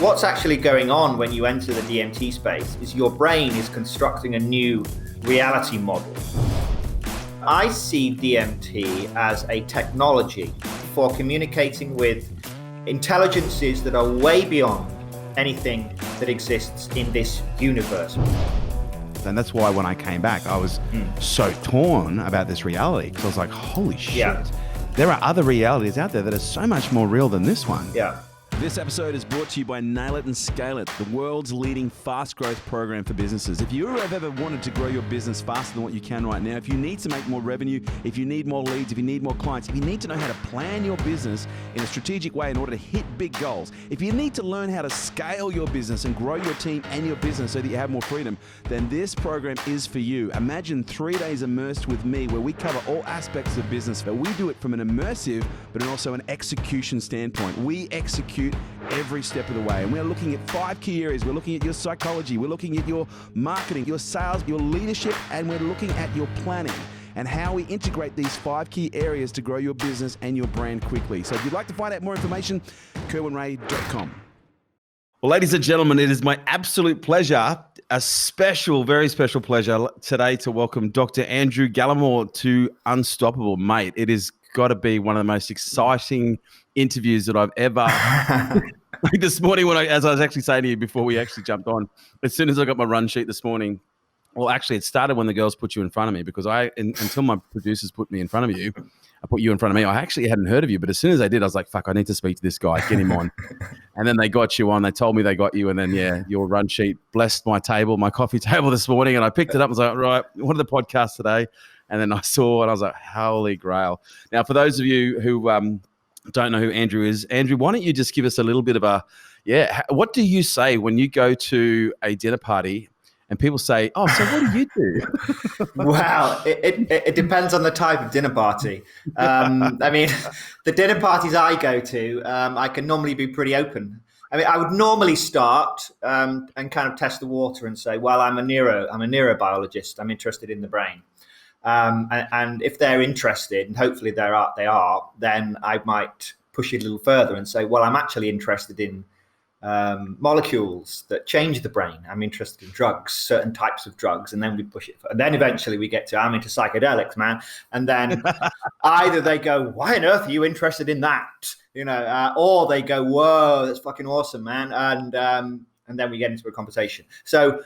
What's actually going on when you enter the DMT space is your brain is constructing a new reality model. I see DMT as a technology for communicating with intelligences that are way beyond anything that exists in this universe. And that's why when I came back, I was so torn about this reality, because I was like, holy shit. Yeah. There are other realities out there that are so much more real than this one. Yeah. This episode is brought to you by Nail It and Scale It, the world's leading fast growth program for businesses. If you have ever wanted to grow your business faster than what you can right now, if you need to make more revenue, if you need more leads, if you need more clients, if you need to know how to plan your business in a strategic way in order to hit big goals, if you need to learn how to scale your business and grow your team and your business so that you have more freedom, then this program is for you. Imagine 3 days immersed with me where we cover all aspects of business, but we do it from an immersive but also an execution standpoint. We execute every step of the way, and we're looking at 5 key areas. We're looking at your psychology, we're looking at your marketing, your sales, your leadership, and we're looking at your planning and how we integrate these 5 key areas to grow your business and your brand quickly. So if you'd like to find out more information, kerwinray.com. Well, ladies and gentlemen, it is my absolute pleasure, a special, very special pleasure today to welcome Dr. Andrew Gallimore to Unstoppable. Mate, it has got to be one of the most exciting interviews that I've ever like this morning as I was actually saying to you before we actually jumped on, as soon as I got my run sheet this morning, well, actually it started when the girls put you in front of me, because until my producers put me in front of you, I put you in front of me. I actually hadn't heard of you, but as soon as they did, I was like, fuck, I need to speak to this guy, get him on. And then they got you on, they told me they got you. And then, yeah, your run sheet blessed my coffee table this morning. And I picked it up and was like, right, what are the podcasts today? And then I saw, and I was like, holy grail. Now, for those of you who don't know who Andrew is, Andrew, why don't you just give us a little bit of what do you say when you go to a dinner party and people say, oh, so what do you do? Wow, it depends on the type of dinner party. I mean, the dinner parties I go to, I can normally be pretty open. I mean, I would normally start and kind of test the water and say, well, I'm a neurobiologist. I'm interested in the brain. And if they're interested, and hopefully they are, then I might push it a little further and say, well, I'm actually interested in molecules that change the brain. I'm interested in drugs, certain types of drugs, and then we push it. And then eventually we get to, I'm into psychedelics, man. And then either they go, why on earth are you interested in that? Or they go, whoa, that's fucking awesome, man. And then we get into a conversation. So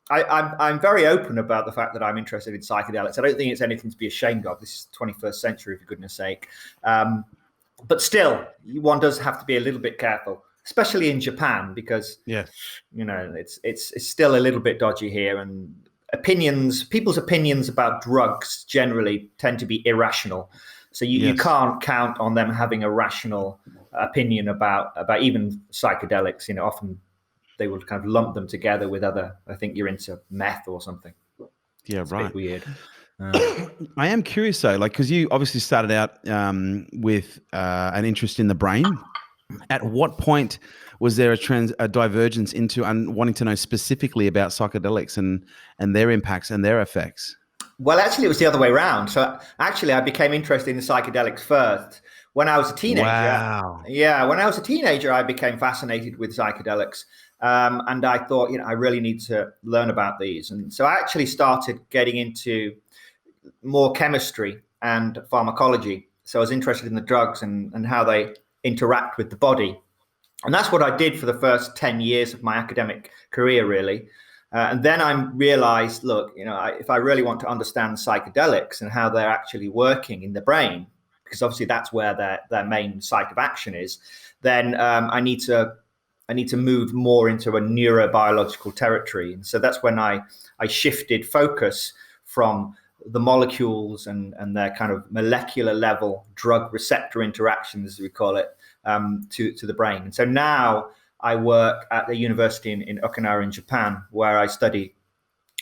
I'm very open about the fact that I'm interested in psychedelics. I don't think it's anything to be ashamed of. This is 21st century, for goodness sake. But still, one does have to be a little bit careful, especially in Japan, because it's still a little bit dodgy here, and people's opinions about drugs generally tend to be irrational. So you can't count on them having a rational opinion about even psychedelics. Often they will kind of lump them together with other, I think you're into meth or something. Yeah, it's right. A bit weird. I am curious though, because you obviously started out with an interest in the brain. At what point was there a divergence into wanting to know specifically about psychedelics and their impacts and their effects? Well, actually, it was the other way around. So actually, I became interested in psychedelics first when I was a teenager. Wow. Yeah, when I was a teenager, I became fascinated with psychedelics. And I thought, I really need to learn about these. And so I actually started getting into more chemistry and pharmacology. So I was interested in the drugs and how they interact with the body. And that's what I did for the first 10 years of my academic career, really. And then I realized, look, if I really want to understand psychedelics and how they're actually working in the brain, because obviously that's where their main site of action is, then I need to move more into a neurobiological territory. And so that's when I shifted focus from the molecules and their kind of molecular level drug receptor interactions, as we call it, to the brain. And so now I work at the university in Okinawa in Japan, where I study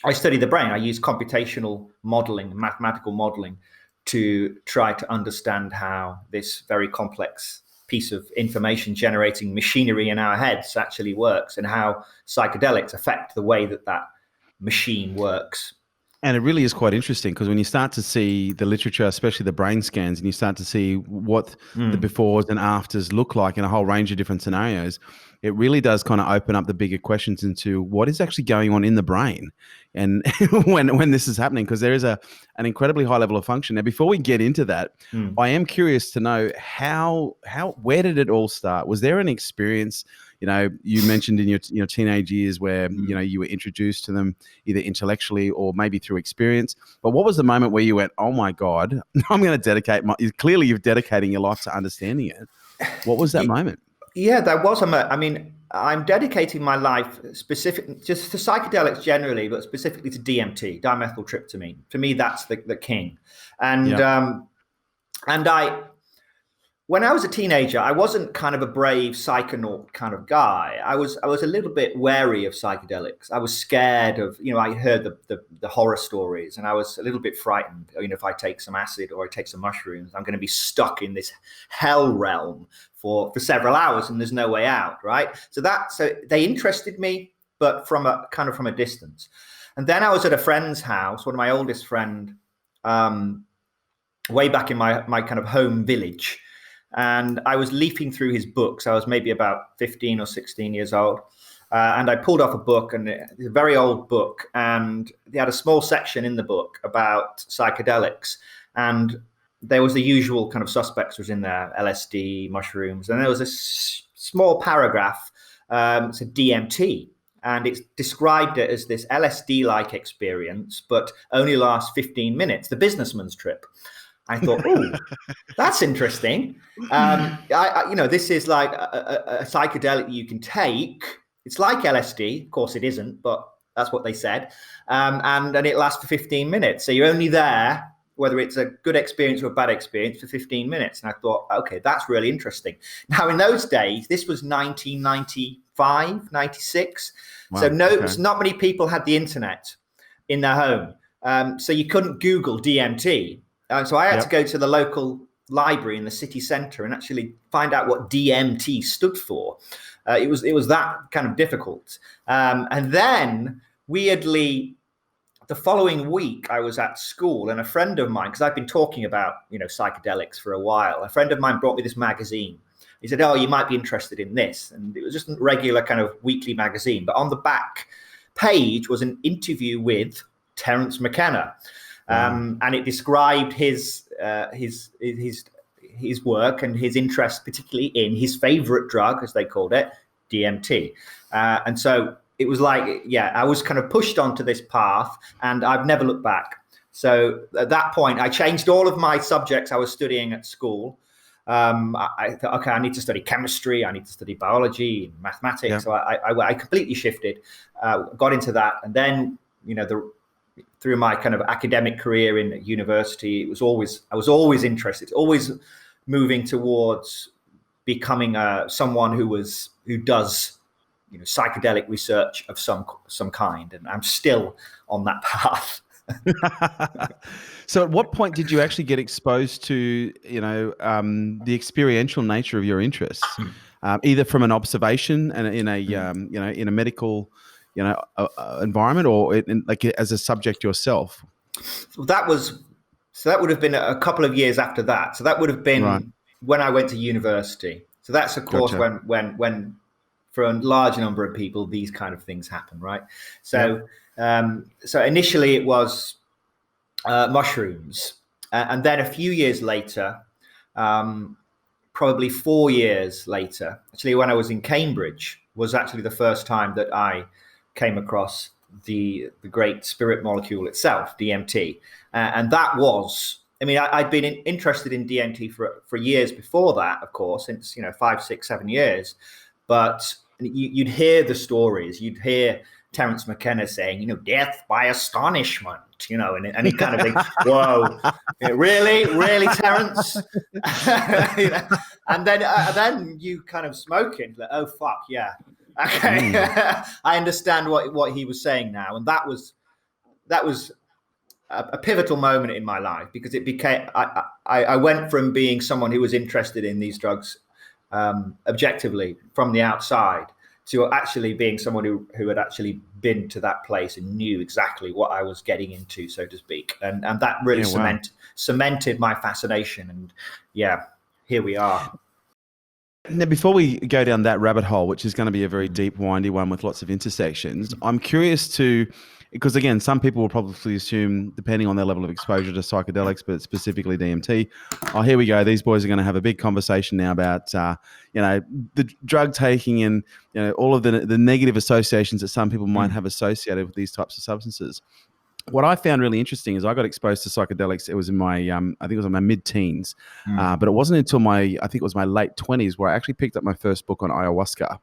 the brain. I use computational modeling, mathematical modeling, to try to understand how this very complex piece of information generating machinery in our heads actually works, and how psychedelics affect the way that machine works. And it really is quite interesting because when you start to see the literature, especially the brain scans, and you start to see what the befores and afters look like in a whole range of different scenarios, it really does kind of open up the bigger questions into what is actually going on in the brain and when this is happening, because there is an incredibly high level of function. Now, before we get into that, I am curious to know where did it all start? Was there an experience? You mentioned in your teenage years where you were introduced to them either intellectually or maybe through experience. But what was the moment where you went, "Oh my God, I'm going to dedicate clearly you're dedicating your life to understanding it." What was that moment? Yeah, there was I mean, I'm dedicating my life just to psychedelics generally, but specifically to DMT, dimethyltryptamine. For me, that's the king. And when I was a teenager, I wasn't kind of a brave psychonaut kind of guy. I was a little bit wary of psychedelics. I was scared of, I heard the horror stories, and I was a little bit frightened. If I take some acid or I take some mushrooms, I'm going to be stuck in this hell realm for several hours, and there's no way out, right? So they interested me, but from a distance. And then I was at a friend's house, one of my oldest friend, way back in my kind of home village. And I was leafing through his books. I was maybe about 15 or 16 years old. And I pulled off a book, and it's a very old book. And they had a small section in the book about psychedelics. And there was the usual kind of suspects was in there, LSD, mushrooms. And there was a small paragraph, said DMT. And it's described it as this LSD-like experience, but only lasts 15 minutes, the businessman's trip. I thought, oh, that's interesting. This is like a psychedelic you can take. It's like LSD. Of course, it isn't, but that's what they said. And it lasts for 15 minutes. So you're only there, whether it's a good experience or a bad experience, for 15 minutes. And I thought, okay, that's really interesting. Now, in those days, this was 1995, 96. Wow, so not many people had the internet in their home. So you couldn't Google DMT. So I had to go to the local library in the city centre and actually find out what DMT stood for. It was that kind of difficult. And then, weirdly, the following week, I was at school, and a friend of mine, because I've been talking about psychedelics for a while, a friend of mine brought me this magazine. He said, "Oh, you might be interested in this." And it was just a regular kind of weekly magazine. But on the back page was an interview with Terence McKenna. And it described his work and his interest, particularly in his favorite drug, as they called it, DMT. And so it was like, I was kind of pushed onto this path, and I've never looked back. So at that point, I changed all of my subjects I was studying at school. I thought, okay, I need to study chemistry, I need to study biology, mathematics. Yeah. So I completely shifted, got into that, and then through my kind of academic career in university, I was always interested, always moving towards becoming someone who does psychedelic research of some kind, and I'm still on that path. So at what point did you actually get exposed to the experiential nature of your interests, either from an observation and in a medical environment, or like as a subject yourself? So that would have been a couple of years after that. So that would have been when I went to university. So that's of course when for a large number of people these kind of things happen, right? So so initially it was mushrooms, and then a few years later, probably 4 years later, actually when I was in Cambridge, was actually the first time that I came across the great spirit molecule itself, DMT. And that was, I'd been interested in DMT for years before that, of course, since, 5, 6, 7 years. But you'd hear the stories, you'd hear Terence McKenna saying, death by astonishment, and he kind of thinks, whoa, really, Terence? And then you kind of smoke it, like, oh, fuck, yeah. Okay, I understand what he was saying now, and that was a pivotal moment in my life, because it became I went from being someone who was interested in these drugs objectively from the outside to actually being someone who had actually been to that place and knew exactly what I was getting into, so to speak. And that really cemented my fascination. And yeah, here we are. Now, before we go down that rabbit hole, which is going to be a very deep, windy one with lots of intersections, I'm curious to, because again, some people will probably assume, depending on their level of exposure to psychedelics, but specifically DMT, oh, here we go. These boys are going to have a big conversation now about, the drug taking and, all of the negative associations that some people might have associated with these types of substances. What I found really interesting is I got exposed to psychedelics. It was in my, I think it was in my mid-teens, but it wasn't until I think it was my late 20s where I actually picked up my first book on ayahuasca.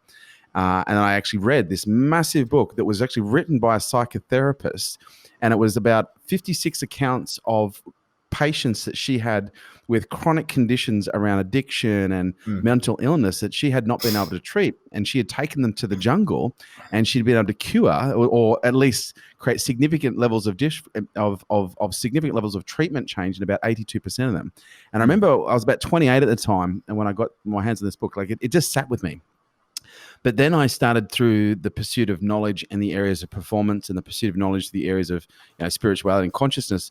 And I actually read this massive book that was actually written by a psychotherapist. And it was about 56 accounts of patients that she had with chronic conditions around addiction and mental illness that she had not been able to treat. And she had taken them to the jungle and she'd been able to cure or at least create significant levels of significant levels of treatment change in about 82% of them. And I remember I was about 28 at the time. And when I got my hands on this book, like it just sat with me. But then I started through the pursuit of knowledge in the areas of performance and the pursuit of knowledge in the areas of spirituality and consciousness.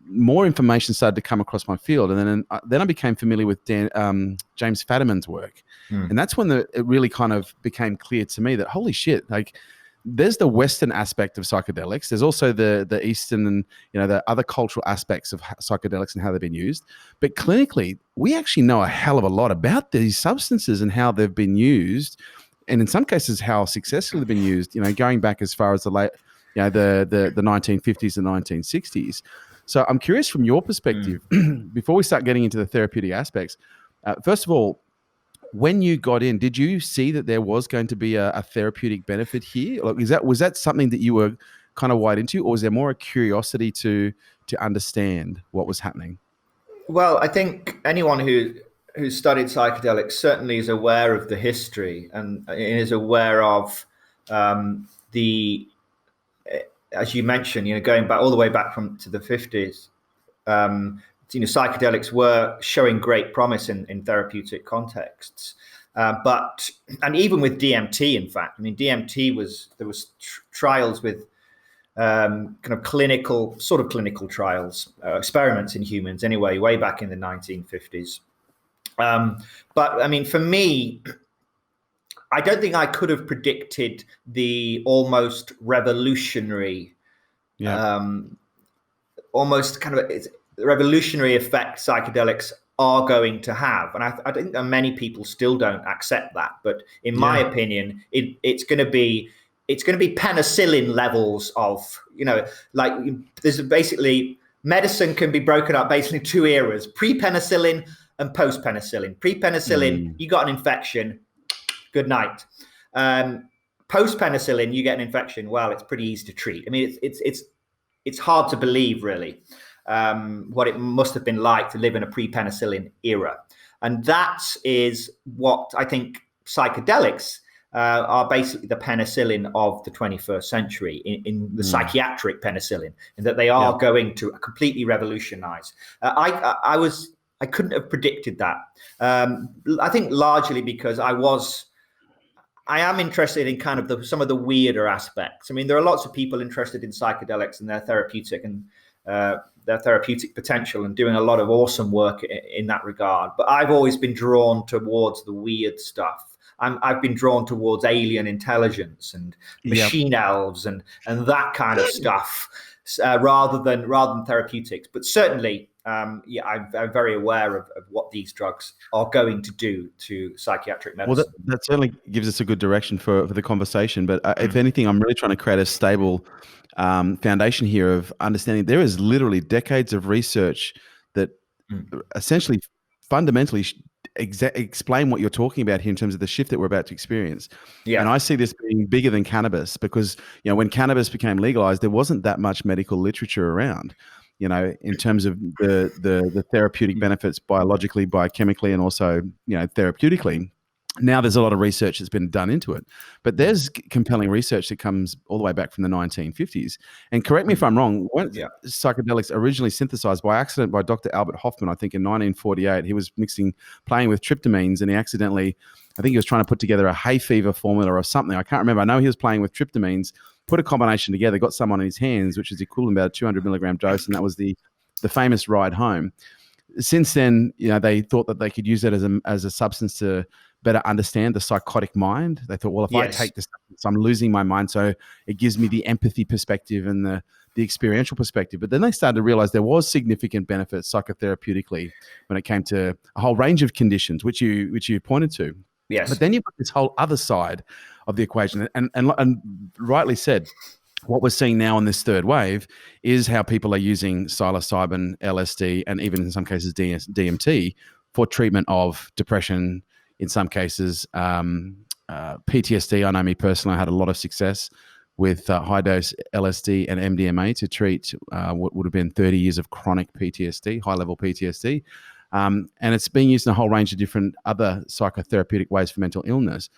More information started to come across my field, and then I became familiar with James Fadiman's work, and that's when it really kind of became clear to me that holy shit, like there's the Western aspect of psychedelics. There's also the Eastern and the other cultural aspects of psychedelics and how they've been used. But clinically, we actually know a hell of a lot about these substances and how they've been used. And in some cases, how successfully they've been used, going back as far as the 1950s and 1960s. So I'm curious from your perspective, before we start getting into the therapeutic aspects, first of all, when you got in, did you see that there was going to be a therapeutic benefit here? Like, was that something that you were kind of wide into, or was there more a curiosity to understand what was happening? Well, I think anyone who studied psychedelics certainly is aware of the history and is aware of as you mentioned, going back all the way back to the 50s. Psychedelics were showing great promise in therapeutic contexts, and even with DMT, in fact, DMT there was trials with kind of clinical trials, experiments in humans anyway, way back in the 1950s. But for me, I don't think I could have predicted the almost revolutionary, almost kind of revolutionary effect psychedelics are going to have. And I think that many people still don't accept that. But in my opinion, it's going to be penicillin levels of, there's basically, medicine can be broken up basically two eras: pre-penicillin and post-penicillin. Pre-penicillin, you got an infection, good night. Post-penicillin, you get an infection, well, it's pretty easy to treat. It's hard to believe, really, what it must have been like to live in a pre-penicillin era. And that is what I think psychedelics are basically the penicillin of the 21st century, in the psychiatric penicillin, and that they are going to completely revolutionize. I couldn't have predicted that. I think largely because I am interested in kind of some of the weirder aspects. There are lots of people interested in psychedelics and their therapeutic potential and doing a lot of awesome work in that regard. But I've always been drawn towards the weird stuff. I've been drawn towards alien intelligence and machine elves and that kind of stuff, rather than therapeutics. But certainly, I'm very aware of what these drugs are going to do to psychiatric medicine. Well, that certainly gives us a good direction for the conversation. But if anything, I'm really trying to create a stable foundation here of understanding. There is literally decades of research that essentially fundamentally explain what you're talking about here in terms of the shift that we're about to experience. And I see this being bigger than cannabis because, when cannabis became legalized, there wasn't that much medical literature around, in terms of the therapeutic benefits biologically, biochemically, and also, therapeutically. Now there's a lot of research that's been done into it, but there's compelling research that comes all the way back from the 1950s. And correct me if I'm wrong, weren't psychedelics originally synthesized by accident by Dr. Albert Hofmann, I think in 1948. He was playing with tryptamines, and I think he was trying to put together a hay fever formula or something. I can't remember. I know he was playing with tryptamines, put a combination together, got some on his hands, which is equivalent to about a 200 milligram dose, and that was the famous ride home. Since then, they thought that they could use that as a substance to better understand the psychotic mind. They thought, well, if I take this substance, I'm losing my mind, so it gives me the empathy perspective and the experiential perspective. But then they started to realize there was significant benefits psychotherapeutically when it came to a whole range of conditions, which you pointed to. Yes. But then you've got this whole other side of the equation, and rightly said, what we're seeing now in this third wave is how people are using psilocybin, LSD, and even in some cases DMT for treatment of depression. In some cases, PTSD. I know me personally, I had a lot of success with high dose LSD and MDMA to treat what would have been 30 years of chronic PTSD, high level PTSD. And it's being used in a whole range of different other psychotherapeutic ways for mental illness.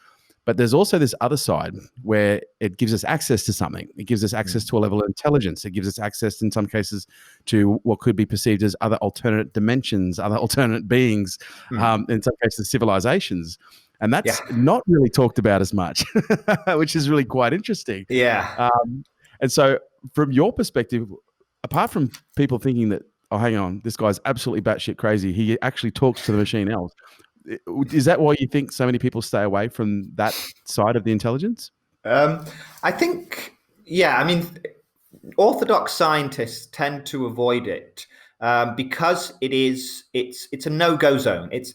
But there's also this other side where it gives us access to something. It gives us access to a level of intelligence. It gives us access, in some cases, to what could be perceived as other alternate dimensions, other alternate beings, in some cases, civilizations. And that's not really talked about as much, which is really quite interesting. Yeah. And so from your perspective, apart from people thinking that, oh, hang on, this guy's absolutely batshit crazy, he actually talks to the machine else. Is that why you think so many people stay away from that side of the intelligence? I think, I mean, orthodox scientists tend to avoid it because it's a no-go zone. It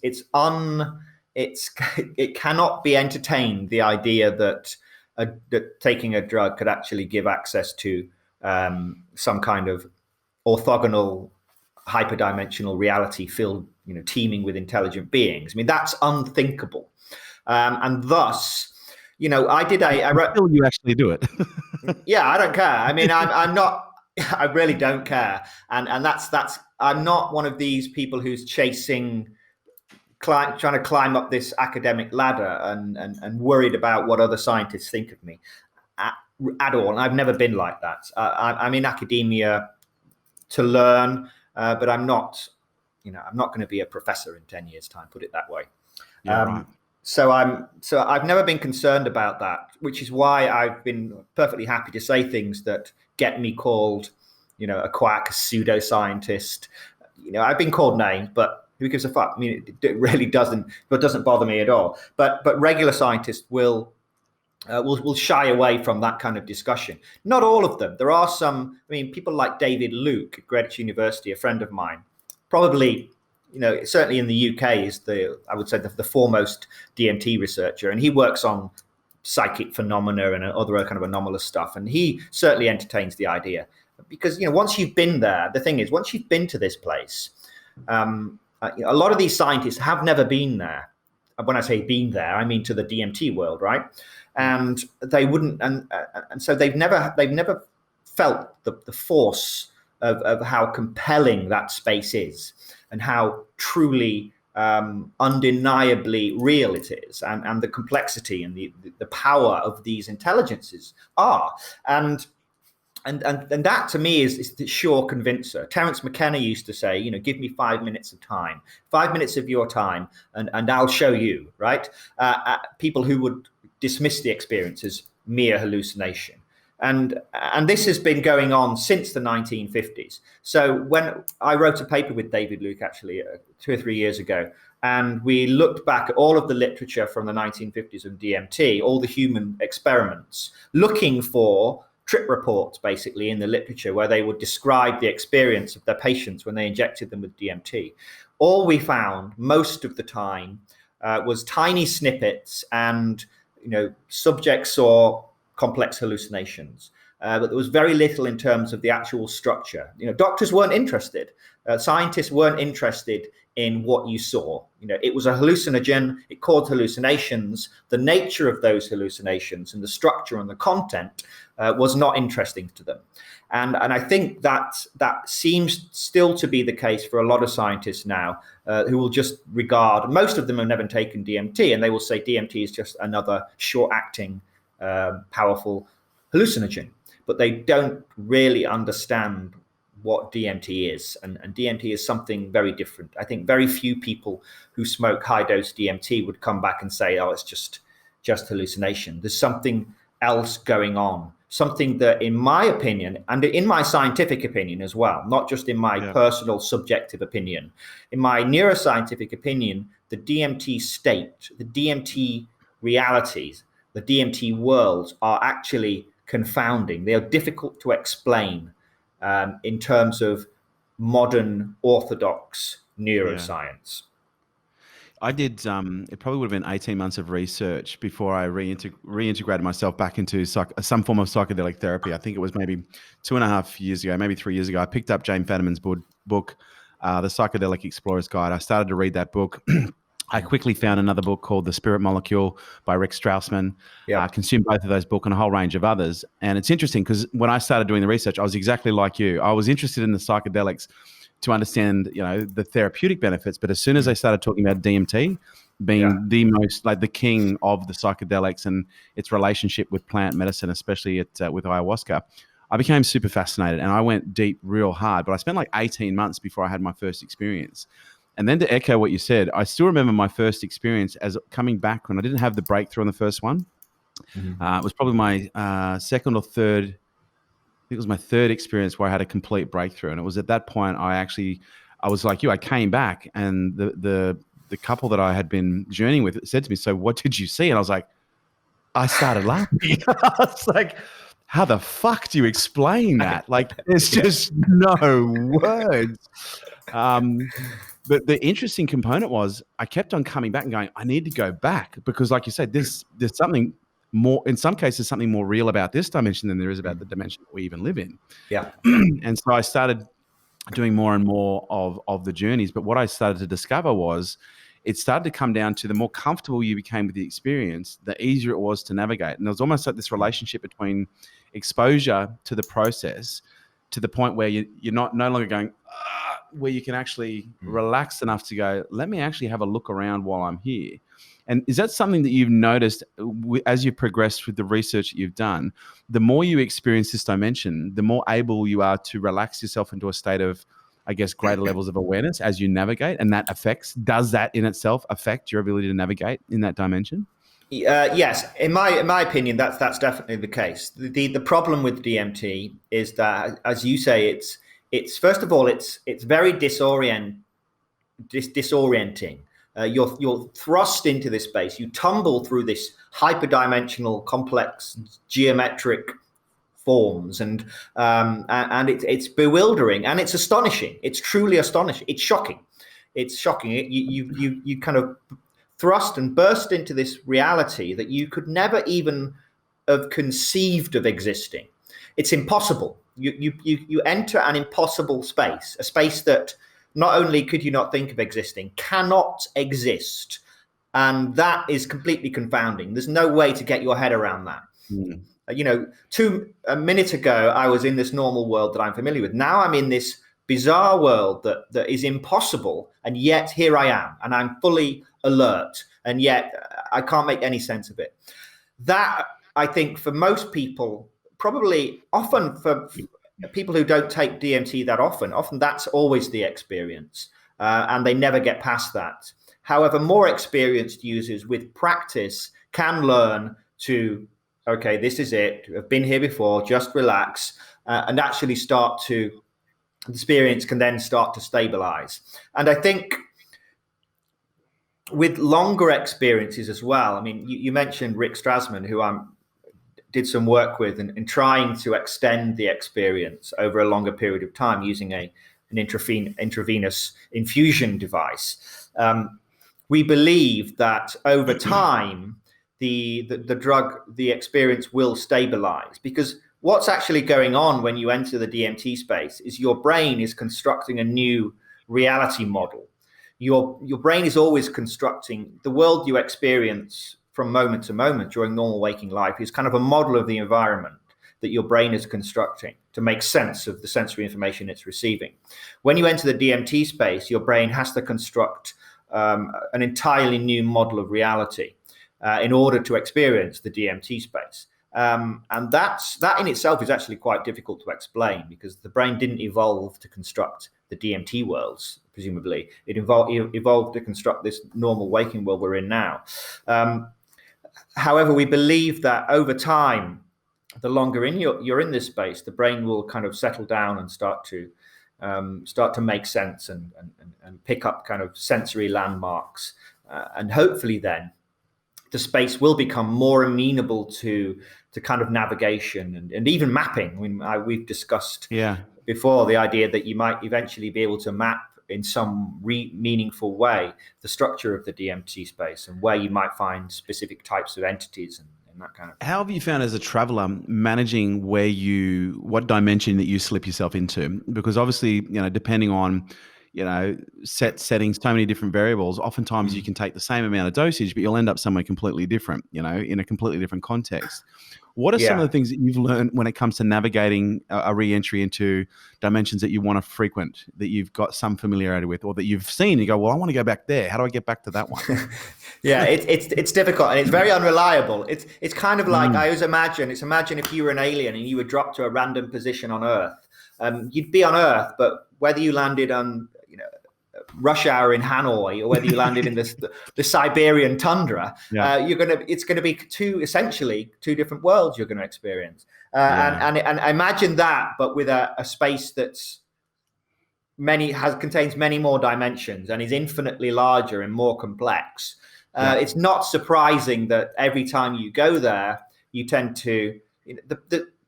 cannot be entertained, the idea that taking a drug could actually give access to some kind of orthogonal hyperdimensional reality filled, teeming with intelligent beings. I mean, that's unthinkable. And thus, I wrote. Until you actually do it. Yeah, I don't care. I mean, I'm not. I really don't care. And that's. I'm not one of these people who's trying to climb up this academic ladder and worried about what other scientists think of me at all. And I've never been like that. I'm in academia to learn, but I'm not. I'm not going to be a professor in 10 years' time. Put it that way. Right. So I've never been concerned about that, which is why I've been perfectly happy to say things that get me called, a quack, a pseudoscientist. I've been called names, but who gives a fuck? I mean, it really doesn't bother me at all. But regular scientists will shy away from that kind of discussion. Not all of them. There are some. I mean, people like David Luke at Greenwich University, a friend of mine, probably. Certainly in the UK is I would say the foremost DMT researcher, and he works on psychic phenomena and other kind of anomalous stuff. And he certainly entertains the idea because, once you've been there, the thing is, once you've been to this place, a lot of these scientists have never been there. When I say been there, I mean to the DMT world, right? And they wouldn't, and so they've never felt the force of how compelling that space is and how truly undeniably real it is, and the complexity and the power of these intelligences are. And that to me is the sure convincer. Terence McKenna used to say, give me 5 minutes of time, 5 minutes of your time, and I'll show you, right? People who would dismiss the experience as mere hallucination. And this has been going on since the 1950s. So when I wrote a paper with David Luke, actually 2 or 3 years ago, and we looked back at all of the literature from the 1950s of DMT, all the human experiments, looking for trip reports, basically, in the literature where they would describe the experience of their patients when they injected them with DMT. All we found most of the time was tiny snippets, and subjects saw complex hallucinations, but there was very little in terms of the actual structure. Doctors weren't interested, scientists weren't interested in what you saw. It was a hallucinogen. It caused hallucinations. The nature of those hallucinations and the structure and the content was not interesting to them. And I think that seems still to be the case for a lot of scientists now, who will just regard, most of them have never taken DMT, and they will say DMT is just another short-acting, powerful hallucinogen. But they don't really understand what DMT is. And DMT is something very different. I think very few people who smoke high-dose DMT would come back and say, oh, it's just hallucination. There's something else going on. Something that, in my opinion, and in my scientific opinion as well, not just in my personal subjective opinion, in my neuroscientific opinion, the DMT state, the DMT realities, the DMT worlds are actually confounding. They are difficult to explain in terms of modern orthodox neuroscience. I did, it probably would have been 18 months of research before I reintegrated myself back into some form of psychedelic therapy. I think it was maybe 2.5 years ago, maybe 3 years ago. I picked up Jane Fadiman's book, The Psychedelic Explorer's Guide. I started to read that book. I quickly found another book called The Spirit Molecule by Rick Strassman. I consumed both of those books and a whole range of others. And it's interesting because when I started doing the research, I was exactly like you. I was interested in the psychedelics to understand, the therapeutic benefits. But as soon as I started talking about DMT being the most, like the king of the psychedelics and its relationship with plant medicine, especially with ayahuasca, I became super fascinated and I went deep real hard. But I spent like 18 months before I had my first experience. And then to echo what you said, I still remember my first experience as coming back when I didn't have the breakthrough on the first one. It was probably my second or third, I think it was my third experience where I had a complete breakthrough. And it was at that point I was like you, I came back and the couple that I had been journeying with said to me, so what did you see? And I was like, I started laughing. I was like, how the fuck do you explain that? Like, there's just no words. But the interesting component was I kept on coming back and going, I need to go back because like you said, there's something more, in some cases, something more real about this dimension than there is about the dimension that we even live in. Yeah. And so I started doing more and more of the journeys. But what I started to discover was it started to come down to the more comfortable you became with the experience, the easier it was to navigate. And there was almost like this relationship between exposure to the process to the point where you're no longer going, where you can actually relax enough to go, let me actually have a look around while I'm here. And is that something that you've noticed as you progressed with the research that you've done? The more you experience this dimension, the more able you are to relax yourself into a state of, I guess, greater levels of awareness as you navigate, and does that in itself affect your ability to navigate in that dimension? Yes, in my opinion, that's definitely the case. The problem with DMT is that, as you say, it's first of all, it's very disorienting. You're thrust into this space. You tumble through this hyperdimensional, complex, geometric forms, and it's bewildering and it's astonishing. It's truly astonishing. It's shocking. It's shocking. You kind of thrust and burst into this reality that you could never even have conceived of existing. It's impossible. You enter an impossible space, a space that not only could you not think of existing, cannot exist. And that is completely confounding. There's no way to get your head around that. A minute ago, I was in this normal world that I'm familiar with. Now I'm in this bizarre world that is impossible. And yet here I am, and I'm fully alert. And yet I can't make any sense of it. That, I think, for most people, probably often for people who don't take DMT that often that's always the experience, and they never get past that. However, more experienced users with practice can learn to, okay, this is it. I've been here before, just relax, and actually the experience can then start to stabilize. And I think with longer experiences as well, I mean, you mentioned Rick Strassman, who I did some work with and trying to extend the experience over a longer period of time using an intravenous infusion device. We believe that over time, the experience will stabilize, because what's actually going on when you enter the DMT space is your brain is constructing a new reality model. your brain is always constructing the world you experience from moment to moment during normal waking life is kind of a model of the environment that your brain is constructing to make sense of the sensory information it's receiving. When you enter the DMT space, your brain has to construct an entirely new model of reality in order to experience the DMT space. And that in itself is actually quite difficult to explain, because the brain didn't evolve to construct the DMT worlds, presumably. It evolved to construct this normal waking world we're in now. However, we believe that over time, the longer you're in this space, the brain will kind of settle down and start to make sense and pick up kind of sensory landmarks. And hopefully then the space will become more amenable to kind of navigation and even mapping. We've discussed before the idea that you might eventually be able to map in some meaningful way the structure of the DMT space and where you might find specific types of entities and that kind of thing. How have you found as a traveler managing what dimension that you slip yourself into? Because obviously, depending on, settings, so many different variables, oftentimes you can take the same amount of dosage, but you'll end up somewhere completely different, in a completely different context. What are some of the things that you've learned when it comes to navigating a re-entry into dimensions that you want to frequent, that you've got some familiarity with, or that you've seen, you go, well, I want to go back there. How do I get back to that one? It's difficult and it's very unreliable. It's kind of like, I always imagine if you were an alien and you were dropped to a random position on Earth. You'd be on Earth, but whether you landed on rush hour in Hanoi or whether you landed in the Siberian tundra, it's going to be essentially two different worlds you're going to experience. And imagine that, but with a space that's contains many more dimensions and is infinitely larger and more complex. It's not surprising that every time you go there, you tend to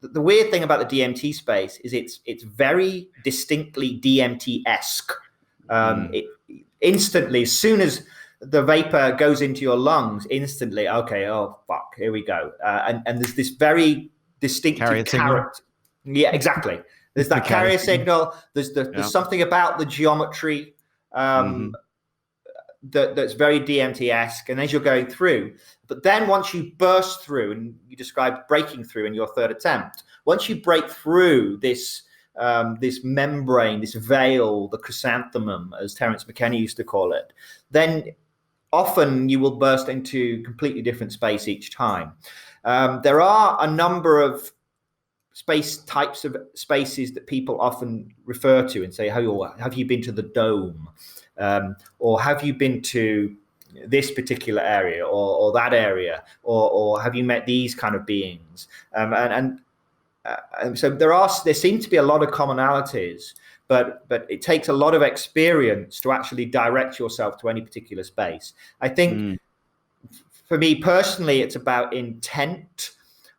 the weird thing about the DMT space is it's very distinctly DMT-esque. Instantly, as soon as the vapor goes into your lungs, instantly, okay, oh fuck, here we go. And there's this very distinctive carrot. Yeah, exactly. There's that carrier signal. There's something about the geometry that's very DMT-esque, and as you're going through. But then once you burst through, and you described breaking through in your third attempt, once you break through this membrane, this veil, the chrysanthemum, as Terence McKenna used to call it, then often you will burst into completely different space each time. There are a number of types of spaces that people often refer to and say, oh, have you been to the dome? Or have you been to this particular area or that area? Or have you met these kind of beings? So there seem to be a lot of commonalities, but it takes a lot of experience to actually direct yourself to any particular space. I think for me personally, it's about intent,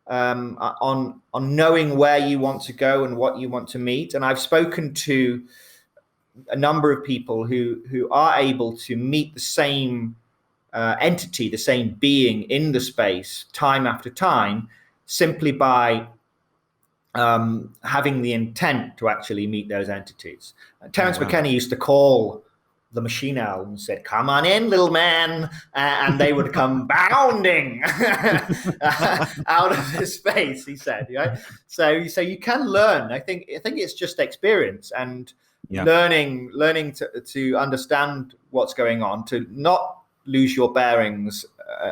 on knowing where you want to go and what you want to meet. And I've spoken to a number of people who are able to meet the same entity, the same being in the space time after time, simply by having the intent to actually meet those entities. Terence McKenna used to call the machine owl and said, "Come on in, little man," and they would come bounding out of the space. He said, right? So you can learn. I think it's just experience and learning to understand what's going on, to not lose your bearings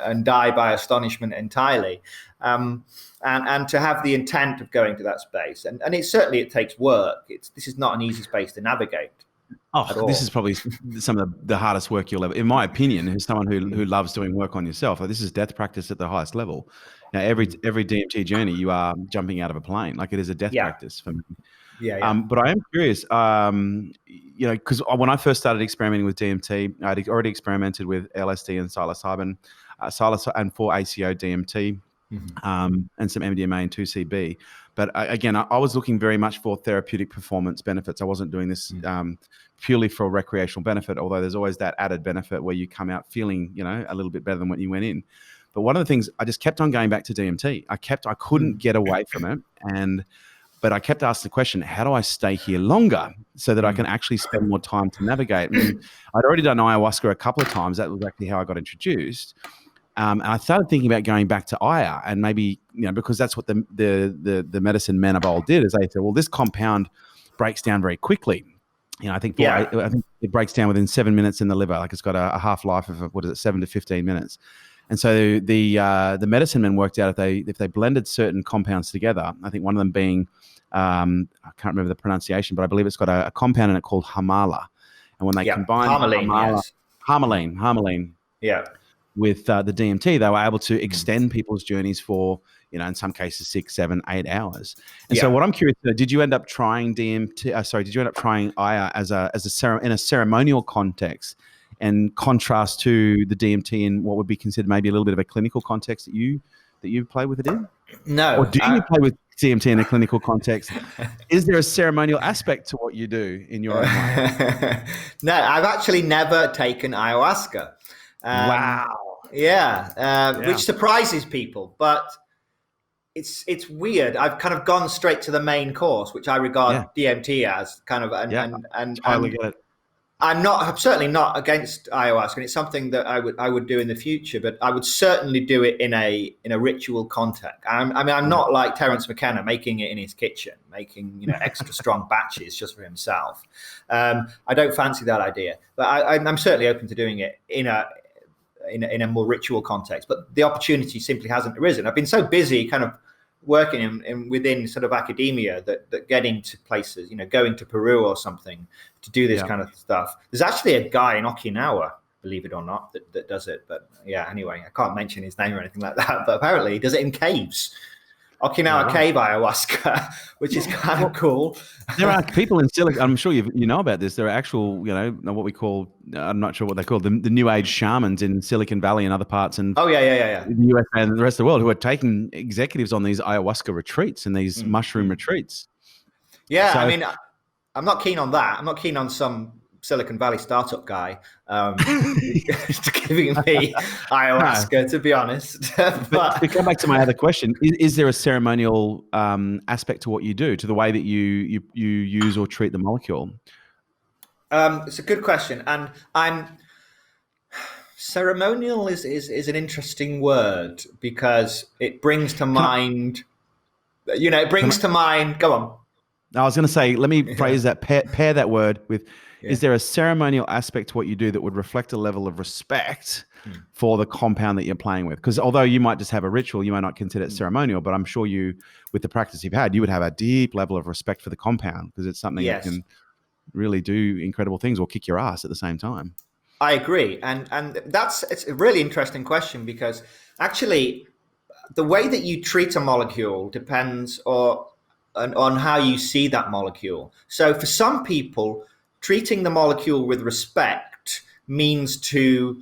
and die by astonishment entirely. And to have the intent of going to that space, and it takes work. This is not an easy space to navigate. Oh, this is probably some of the hardest work you'll ever, in my opinion, as someone who loves doing work on yourself. This is death practice at the highest level. Now, every DMT journey, you are jumping out of a plane. Like, it is a death practice for me. But I am curious, because when I first started experimenting with DMT, I'd already experimented with LSD and psilocybin, and 4-ACO DMT. And some MDMA and 2CB. But again, I was looking very much for therapeutic performance benefits. I wasn't doing this purely for recreational benefit, although there's always that added benefit where you come out feeling, a little bit better than when you went in. But one of the things, I just kept on going back to DMT. I couldn't get away from it. And But I kept asking the question, how do I stay here longer so that I can actually spend more time to navigate? And I'd already done ayahuasca a couple of times. That was actually how I got introduced. And I started thinking about going back to Aya, and maybe, because that's what the medicine men of old did, is they said, well, this compound breaks down very quickly. I think I think it breaks down within 7 minutes in the liver. Like, it's got a half-life of 7 to 15 minutes. And so the medicine men worked out if they blended certain compounds together, I think one of them being, I can't remember the pronunciation, but I believe it's got a compound in it called hamala. And when they combined harmaline, with the DMT, they were able to extend people's journeys for, in some cases 6, 7, 8 hours. And so what I'm curious to know, did you end up trying DMT? Did you end up trying Aya in a ceremonial context, and contrast to the DMT in what would be considered maybe a little bit of a clinical context that you play with it in? No. Or do you play with DMT in a clinical context? Is there a ceremonial aspect to what you do in your own way? No, I've actually never taken ayahuasca. Wow. Which surprises people, but it's weird. I've kind of gone straight to the main course, which I regard DMT as kind of, and totally get it. I'm certainly not against ayahuasca, and it's something that I would do in the future, but I would certainly do it in a ritual context. I'm not like Terence McKenna making it in his kitchen, making extra strong batches just for himself. I don't fancy that idea, but I'm certainly open to doing it in a more ritual context. But the opportunity simply hasn't arisen. I've been so busy kind of working within sort of academia that getting to places, going to Peru or something to do this kind of stuff. There's actually a guy in Okinawa, believe it or not, that does it. But anyway, I can't mention his name or anything like that. But apparently he does it in caves. Okinawa cave ayahuasca, which is kind of cool. There are people in Silicon. I'm sure you know about this. There are actual, what we call, I'm not sure what they call the new age shamans in Silicon Valley and other parts, and the US and the rest of the world, who are taking executives on these ayahuasca retreats and these mushroom retreats. Yeah, so, I'm not keen on that. I'm not keen on some Silicon Valley startup guy giving me ayahuasca, to be honest. but to come back to my other question, is there a ceremonial aspect to what you do, to the way that you use or treat the molecule? It's a good question, and ceremonial is an interesting word, because it brings to mind. Go on. I was going to say, let me phrase that, pair that word with. Is there a ceremonial aspect to what you do that would reflect a level of respect for the compound that you're playing with? Because although you might just have a ritual, you might not consider it ceremonial, but I'm sure you, with the practice you've had, you would have a deep level of respect for the compound, because it's something that can really do incredible things or kick your ass at the same time. I agree. And it's a really interesting question, because actually the way that you treat a molecule depends on how you see that molecule. So for some people, treating the molecule with respect means to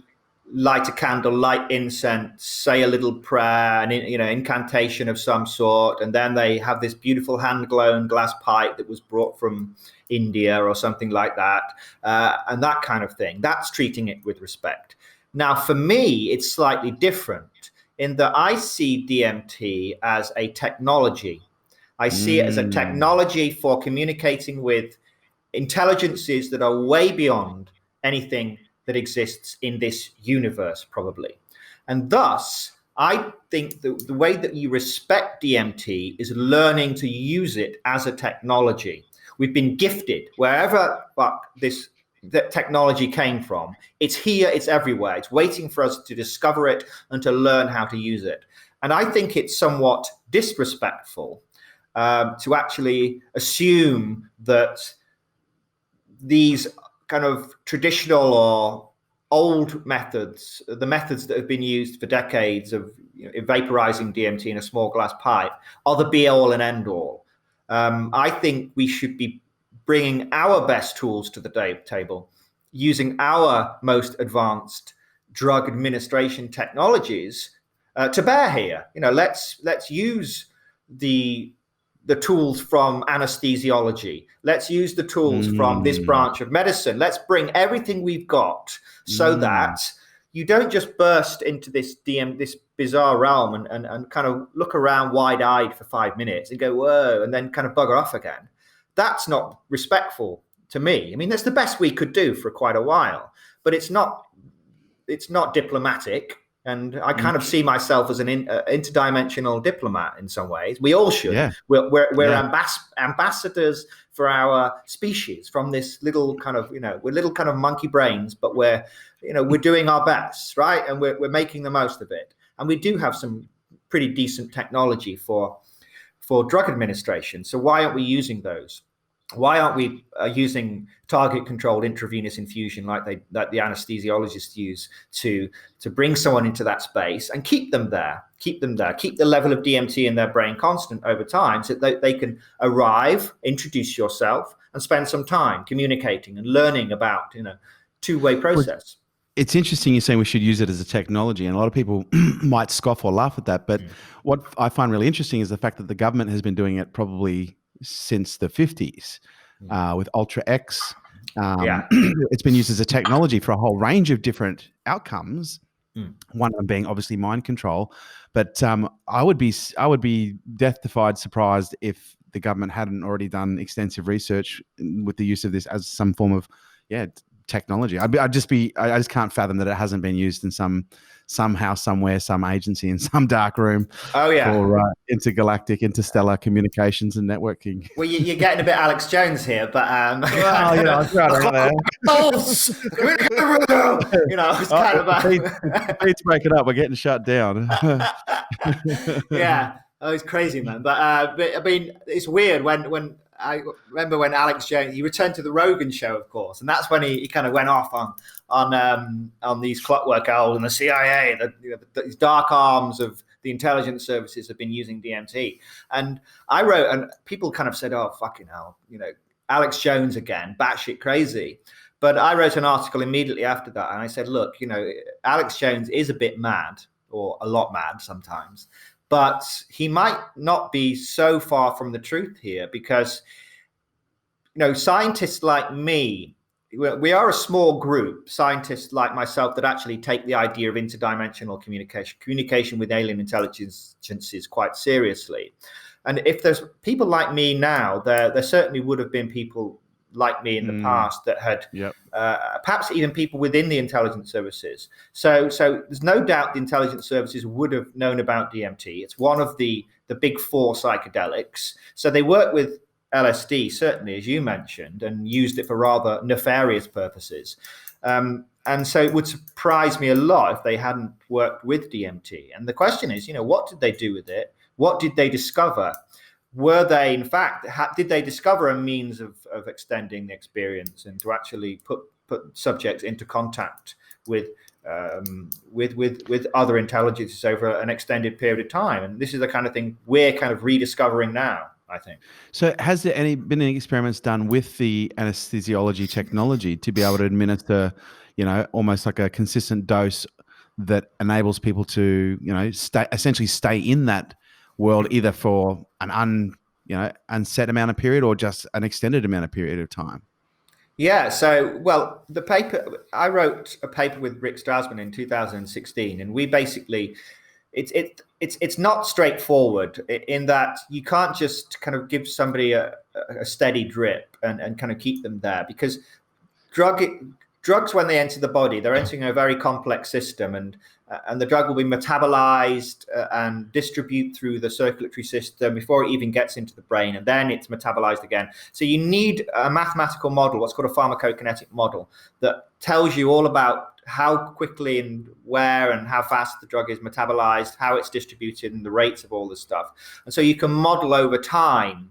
light a candle, light incense, say a little prayer, an incantation of some sort, and then they have this beautiful hand-blown glass pipe that was brought from India or something like that, and that kind of thing. That's treating it with respect. Now, for me, it's slightly different in that I see DMT as a technology. I see it as a technology for communicating with intelligences that are way beyond anything that exists in this universe, probably. And thus, I think the way that you respect DMT is learning to use it as a technology. We've been gifted, wherever that technology came from. It's here, it's everywhere. It's waiting for us to discover it and to learn how to use it. And I think it's somewhat disrespectful to actually assume that these kind of traditional or old methods, the methods that have been used for decades of vaporizing DMT in a small glass pipe, are the be all and end all. I think we should be bringing our best tools to the table, using our most advanced drug administration technologies to bear here. Let's use the tools from anesthesiology. Let's use the tools from this branch of medicine. Let's bring everything we've got so that you don't just burst into this this bizarre realm and kind of look around wide-eyed for 5 minutes and go, whoa, and then kind of bugger off again. That's not respectful to me. I mean, that's the best we could do for quite a while, but it's not diplomatic. And I kind of see myself as an interdimensional diplomat in some ways. We all should. Yeah. We're ambassadors for our species from this little kind of, we're little kind of monkey brains, but we're doing our best, right? And we're making the most of it. And we do have some pretty decent technology for drug administration. So why aren't we using those? Why aren't we using target-controlled intravenous infusion like the anesthesiologists use to bring someone into that space and keep them there, keep the level of DMT in their brain constant over time, so that they can arrive, introduce yourself, and spend some time communicating and learning about two-way process. It's interesting you're saying we should use it as a technology, and a lot of people might scoff or laugh at that. But what I find really interesting is the fact that the government has been doing it probably since the 50s with Ultra X. It's been used as a technology for a whole range of different outcomes. One of them being obviously mind control. But I would be death-defied surprised if the government hadn't already done extensive research with the use of this as some form of technology. I just can't fathom that it hasn't been used in somehow, somewhere, some agency in some dark room. Oh yeah, for interstellar communications and networking. Well, you're getting a bit Alex Jones here, but well, I was right there. It's kind of the beats breaking up. We're getting shut down. Yeah, it's crazy, man. But I mean, it's weird when I remember when Alex Jones, he returned to the Rogan show, of course, and that's when he kind of went off on these clockwork owls and the CIA, these dark arms of the intelligence services have been using DMT. And I wrote, and people kind of said, "Oh, fucking hell, Alex Jones again, batshit crazy." But I wrote an article immediately after that, and I said, "Look, Alex Jones is a bit mad, or a lot mad sometimes." But he might not be so far from the truth here, because, scientists like me, we are a small group, scientists like myself, that actually take the idea of interdimensional communication with alien intelligences quite seriously. And if there's people like me now, there certainly would have been people like me in the past that had perhaps even people within the intelligence services. So there's no doubt the intelligence services would have known about DMT. It's one of the big four psychedelics. So they work with LSD, certainly, as you mentioned, and used it for rather nefarious purposes. And so it would surprise me a lot if they hadn't worked with DMT. And the question is, what did they do with it? What did they discover? Were they, in fact, did they discover a means of extending the experience and to actually put subjects into contact with other intelligences over an extended period of time? And this is the kind of thing we're kind of rediscovering now, I think. So has there been any experiments done with the anesthesiology technology to be able to administer, almost like a consistent dose that enables people to, essentially stay in that world either for an unset amount of period or just an extended amount of period of time? Yeah, so I wrote a paper with Rick Strassman in 2016, and we basically it's not straightforward in that you can't just kind of give somebody a steady drip and kind of keep them there, because drugs, when they enter the body, they're entering a very complex system, and the drug will be metabolized and distribute through the circulatory system before it even gets into the brain, and then it's metabolized again. So you need a mathematical model, what's called a pharmacokinetic model, that tells you all about how quickly and where and how fast the drug is metabolized, how it's distributed, and the rates of all this stuff. And so you can model over time,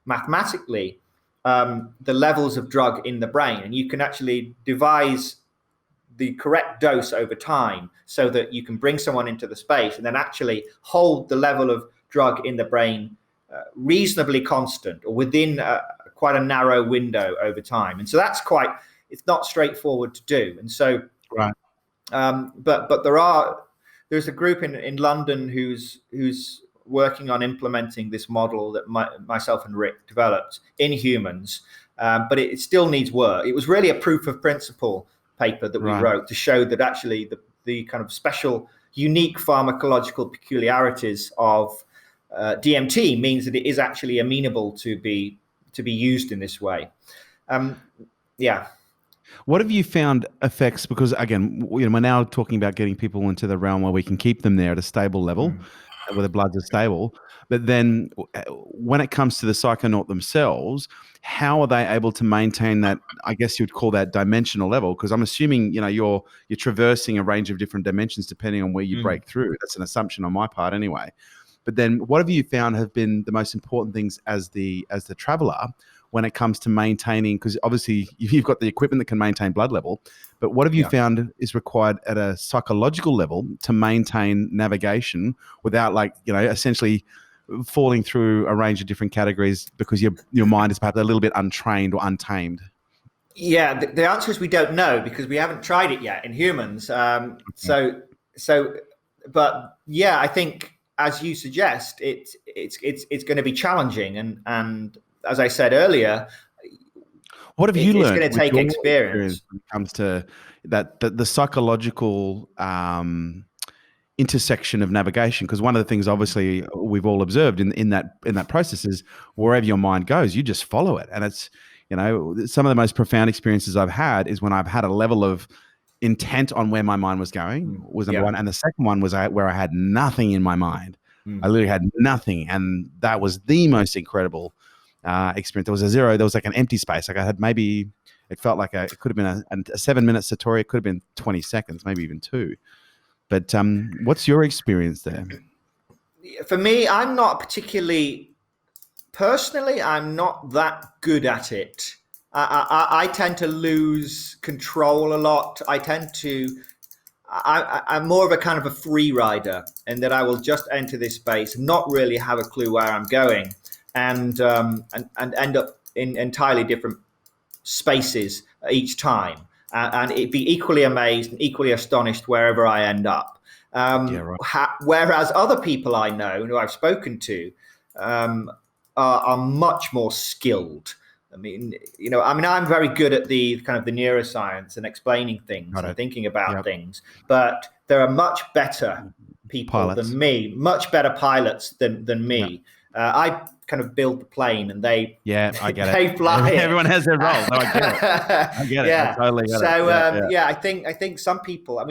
mathematically, the levels of drug in the brain, and you can actually devise the correct dose over time so that you can bring someone into the space and then actually hold the level of drug in the brain reasonably constant or within quite a narrow window over time. And so it's not straightforward to do. And so, right. But there's a group in London who's working on implementing this model that myself and Rick developed in humans, but it still needs work. It was really a proof of principle paper that we wrote to show that actually the kind of special, unique pharmacological peculiarities of DMT means that it is actually amenable to be used in this way. Yeah. What have you found effects? Because again, we're now talking about getting people into the realm where we can keep them there at a stable level, where the bloods are stable. But then, when it comes to the psychonaut themselves, how are they able to maintain that? I guess you'd call that dimensional level, because I'm assuming you're traversing a range of different dimensions depending on where you break through. That's an assumption on my part, anyway. But then, what have you found have been the most important things as the traveler when it comes to maintaining, because obviously you've got the equipment that can maintain blood level, but what have you found is required at a psychological level to maintain navigation without essentially falling through a range of different categories because your mind is perhaps a little bit untrained or untamed? Yeah, the answer is we don't know because we haven't tried it yet in humans. But yeah, I think as you suggest, it's going to be challenging, and as I said earlier, what have you learned? It's going to take experience when it comes to the psychological intersection of navigation. Because one of the things, obviously, we've all observed in that process is wherever your mind goes, you just follow it. And it's some of the most profound experiences I've had is when I've had a level of intent on where my mind was going was number one, and the second one was where I had nothing in my mind. I literally had nothing, and that was the most incredible experience. There was a zero. There was like an empty space. Like I had maybe, it felt like it could have been a 7-minute Satori. It could have been 20 seconds, maybe even 2. But what's your experience there? For me, I'm not that good at it. I tend to lose control a lot. I'm more of a kind of a free rider, in that I will just enter this space, not really have a clue where I'm going, and end up in entirely different spaces each time, and it'd be equally amazed and equally astonished wherever I end up. Whereas other people I know who I've spoken to are much more skilled. I'm very good at the kind of the neuroscience and explaining things and thinking about things, but there are much better people than me, much better pilots than me. I kind of build the plane and they I get they fly it. Everyone has their role. No, I get it. I get it. I totally get it. I think some people,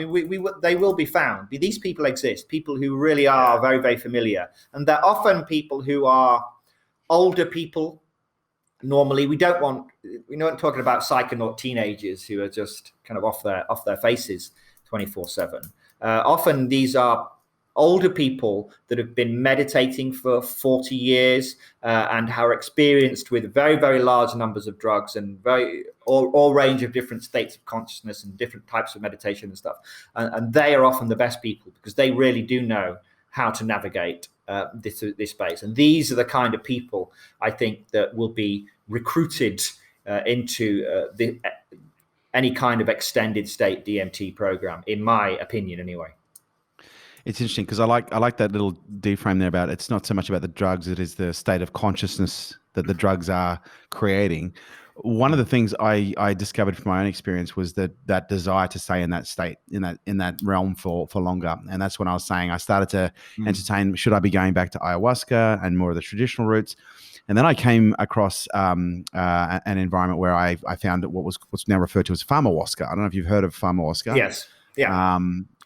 they will be found. These people exist, people who really are very, very familiar, and they're often people who are older people. Normally, we're not talking about psychonaut teenagers who are just kind of off their faces 24/7. Often these are older people that have been meditating for 40 years and are experienced with very, very large numbers of drugs and all range of different states of consciousness and different types of meditation and stuff. And they are often the best people because they really do know how to navigate this space. And these are the kind of people I think that will be recruited into any kind of extended state DMT program, in my opinion, anyway. It's interesting because I like that little deframe there about it's not so much about the drugs, it is the state of consciousness that the drugs are creating. One of the things I discovered from my own experience was that desire to stay in that state, in that realm for longer. And that's when I was saying I started to entertain, should I be going back to ayahuasca and more of the traditional routes? And then I came across an environment where I found what's now referred to as pharmawaska. I don't know if you've heard of pharmawaska. Yes. Yeah.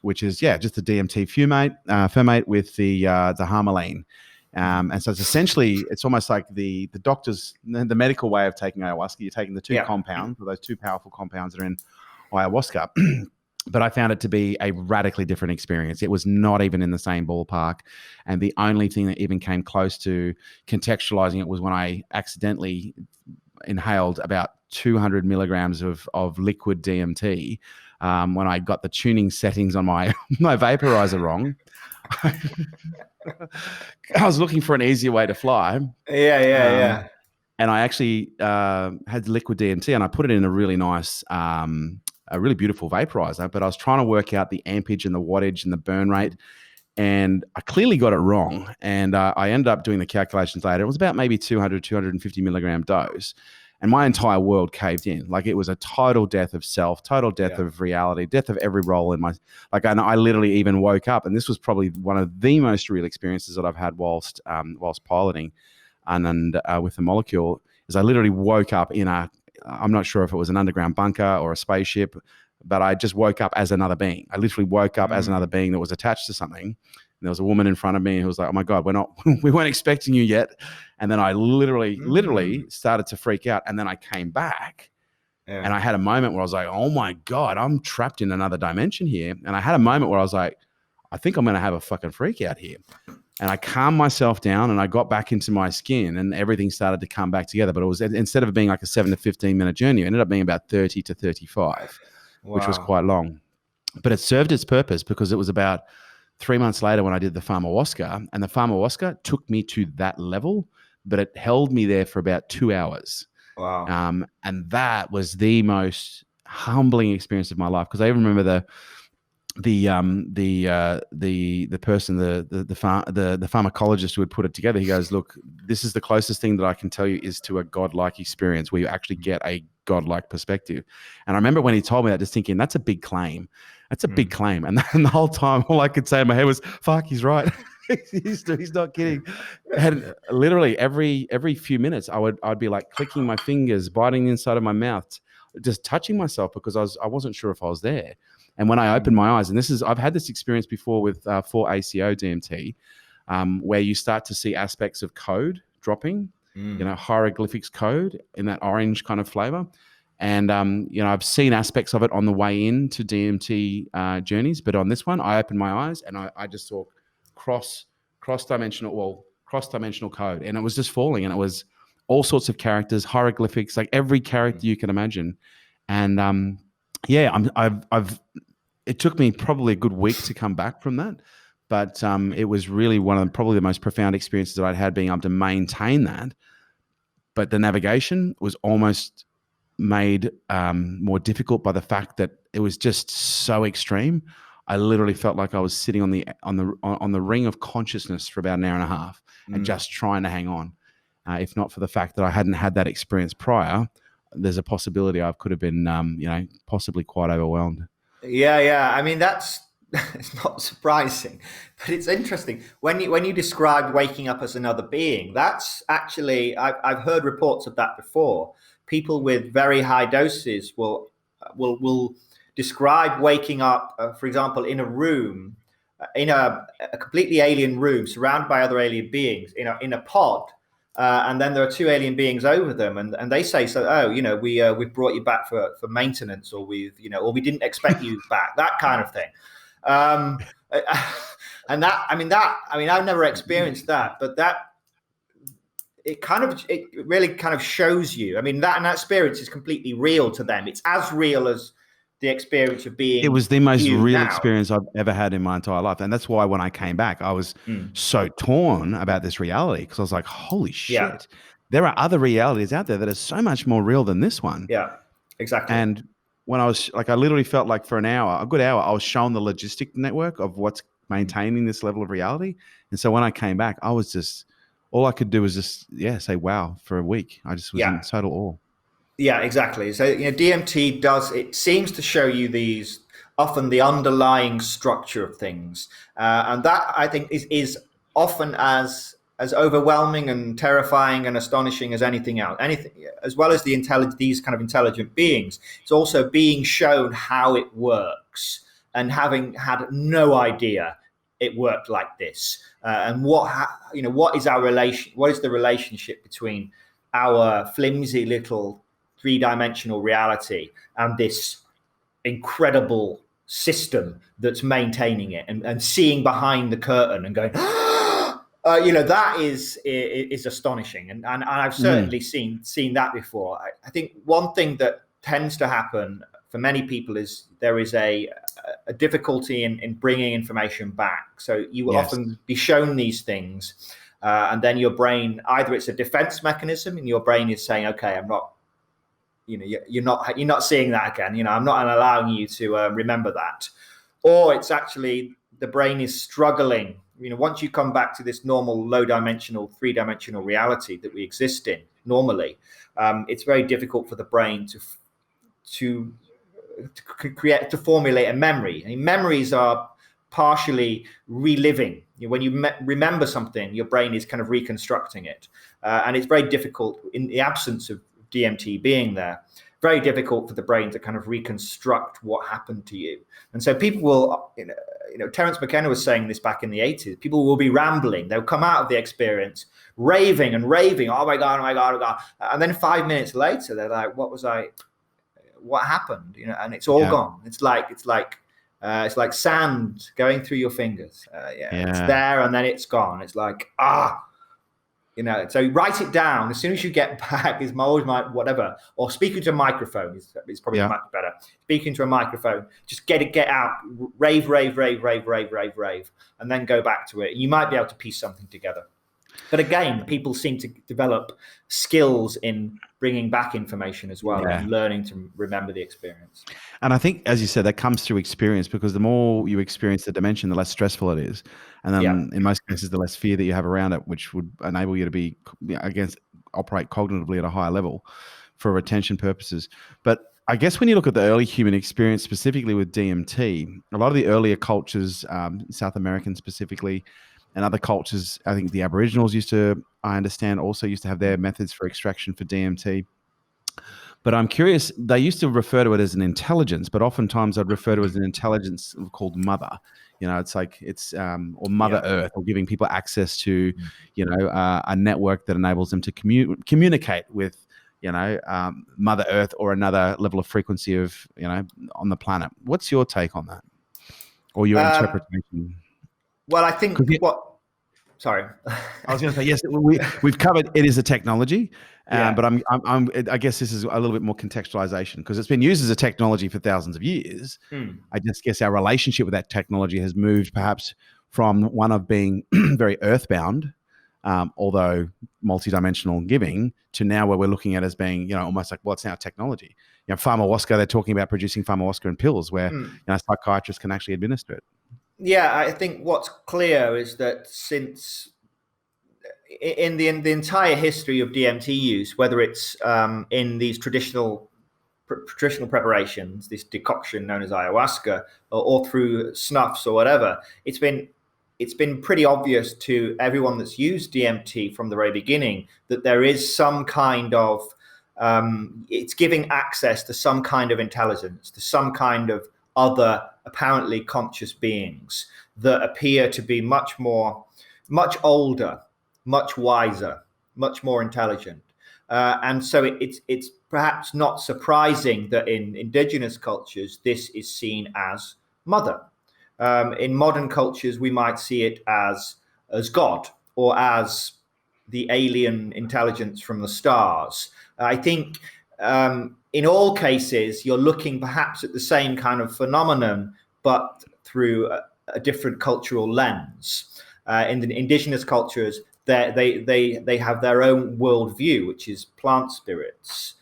Which is just the DMT fumate with the harmaline. And so it's essentially, it's almost like the doctor's, the medical way of taking ayahuasca. You're taking the two compounds, or those two powerful compounds that are in ayahuasca. But I found it to be a radically different experience. It was not even in the same ballpark. And the only thing that even came close to contextualizing it was when I accidentally inhaled about 200 milligrams of liquid DMT when I got the tuning settings on my vaporizer wrong. I was looking for an easier way to fly. Yeah. And I actually had liquid DMT and I put it in a really nice, a really beautiful vaporizer, but I was trying to work out the ampage and the wattage and the burn rate. And I clearly got it wrong. And I ended up doing the calculations later. It was about maybe 200, 250 milligram dose. and my entire world caved in. Like it was a total death of self, total death of reality, death of every role in my, like, and I literally even woke up, and this was probably one of the most real experiences that I've had whilst piloting and with the molecule, is I literally woke up in I'm not sure if it was an underground bunker or a spaceship, but I just woke up as another being. I literally woke up as another being that was attached to something. And there was a woman in front of me who was like, "Oh my God, we weren't expecting you yet." And then I literally started to freak out. And then I came back and I had a moment where I was like, "Oh my God, I'm trapped in another dimension here." And I had a moment where I was like, "I think I'm going to have a fucking freak out here." And I calmed myself down and I got back into my skin and everything started to come back together. But it was, instead of it being like a 7 to 15 minute journey, it ended up being about 30 to 35, which was quite long. But it served its purpose, because it was about 3 months later when I did the Pharmawaska, and the Pharmawaska took me to that level, but it held me there for about 2 hours. Wow. And that was the most humbling experience of my life, because I even remember the person, the pharmacologist who had put it together. He goes, "Look, this is the closest thing that I can tell you is to a godlike experience where you actually get a godlike perspective." And I remember when he told me that, just thinking, that's a big claim. That's a big claim. And the whole time, all I could say in my head was, "Fuck, he's right." he's not kidding. And literally every few minutes, I'd be like clicking my fingers, biting the inside of my mouth, just touching myself, because I wasn't sure if I was there. And when I opened my eyes, and I've had this experience before with 4-ACO DMT, where you start to see aspects of code dropping, hieroglyphics code in that orange kind of flavor. And, I've seen aspects of it on the way into DMT journeys, but on this one, I opened my eyes and I just saw cross-dimensional code, and it was just falling, and it was all sorts of characters, hieroglyphics, like every character you can imagine. And, it took me probably a good week to come back from that, but it was really one of probably the most profound experiences that I'd had, being able to maintain that. But the navigation was almost made more difficult by the fact that it was just so extreme. I literally felt like I was sitting on the ring of consciousness for about an hour and a half, and just trying to hang on. If not for the fact that I hadn't had that experience prior, there's a possibility I could have been, possibly quite overwhelmed. Yeah. I mean, that's it's not surprising, but it's interesting when you described waking up as another being. That's actually, I've heard reports of that before. People with very high doses will describe waking up, for example, in a room, in a completely alien room, surrounded by other alien beings, in a pod. And then there are two alien beings over them, and they say, "So, we brought you back for maintenance, or we didn't expect you back," that kind of thing. And I've never experienced that, but it really kind of shows you. I mean, that experience is completely real to them. It's as real as the experience of being. It was the most real now. experience I've ever had in my entire life. And that's why when I came back, I was so torn about this reality, because I was like, holy shit, there are other realities out there that are so much more real than this one. Yeah, exactly. And when I was like, I literally felt like for a good hour, I was shown the logistic network of what's maintaining this level of reality. And so when I came back, I was just, all I could do was just, say wow for a week. I just was in total awe. Yeah, exactly. So, DMT it seems to show you these, often the underlying structure of things. And that, I think, is often as overwhelming and terrifying and astonishing as anything else. Anything, as well as these kind of intelligent beings, it's also being shown how it works, and having had no idea it worked like this. And what is our relation? What is the relationship between our flimsy little three-dimensional reality and this incredible system that's maintaining it, and seeing behind the curtain and going, that is astonishing. And I've certainly seen that before. I think one thing that tends to happen for many people is there is a difficulty in bringing information back. So you will often be shown these things, and then your brain, either it's a defense mechanism and your brain is saying, okay, I'm not, you're not seeing that again. I'm not allowing you to remember that. Or it's actually the brain is struggling. Once you come back to this normal low dimensional, 3-dimensional reality that we exist in, normally, it's very difficult for the brain to formulate a memory. I mean, memories are partially reliving. When you remember something, your brain is kind of reconstructing it, and it's very difficult in the absence of DMT being there. Very difficult for the brain to kind of reconstruct what happened to you. And so people will, Terence McKenna was saying this back in the 80s, people will be rambling. They'll come out of the experience raving and raving. Oh my God, oh my God, oh God. And then 5 minutes later, they're like, what happened? And it's all gone. It's like sand going through your fingers. It's there and then it's gone. It's like, so write it down as soon as you get back. Is always my whatever, or speaking to a microphone is probably much better. Speaking to a microphone, just get out, rave, and then go back to it. You might be able to piece something together. But again, people seem to develop skills in bringing back information as well, and learning to remember the experience. And I think, as you said, that comes through experience, because the more you experience the dimension, the less stressful it is. And then in most cases, the less fear that you have around it, which would enable you to be, operate cognitively at a higher level for retention purposes. But I guess when you look at the early human experience, specifically with DMT, a lot of the earlier cultures, South American specifically, and other cultures, I think the Aboriginals I understand, also used to have their methods for extraction for DMT. But I'm curious, they used to refer to it as an intelligence, but oftentimes I'd refer to it as an intelligence called mother. Or Mother Earth, or giving people access to, a network that enables them to communicate with, Mother Earth, or another level of frequency of, on the planet. What's your take on that, or your interpretation? Well, I think Sorry, I was going to say, yes, we've covered it is a technology, but I guess this is a little bit more contextualization, because it's been used as a technology for thousands of years. I just guess our relationship with that technology has moved perhaps from one of being very earthbound, although multidimensional giving, to now where we're looking at as being, almost like, well, it's now technology. Pharmawaska, they're talking about producing pharmawaska in pills where psychiatrists can actually administer it. Yeah, I think what's clear is that since in the entire history of DMT use, whether it's in these traditional preparations, this decoction known as ayahuasca, or through snuffs or whatever, it's been pretty obvious to everyone that's used DMT from the very beginning that there is some kind of it's giving access to some kind of intelligence, to some kind of other apparently conscious beings that appear to be much older, much wiser, much more intelligent. And so it's perhaps not surprising that in indigenous cultures, this is seen as mother. In modern cultures, we might see it as God, or as the alien intelligence from the stars. I think in all cases, you're looking perhaps at the same kind of phenomenon, but through a different cultural lens. In the indigenous cultures, they have their own worldview, which is plant spirits,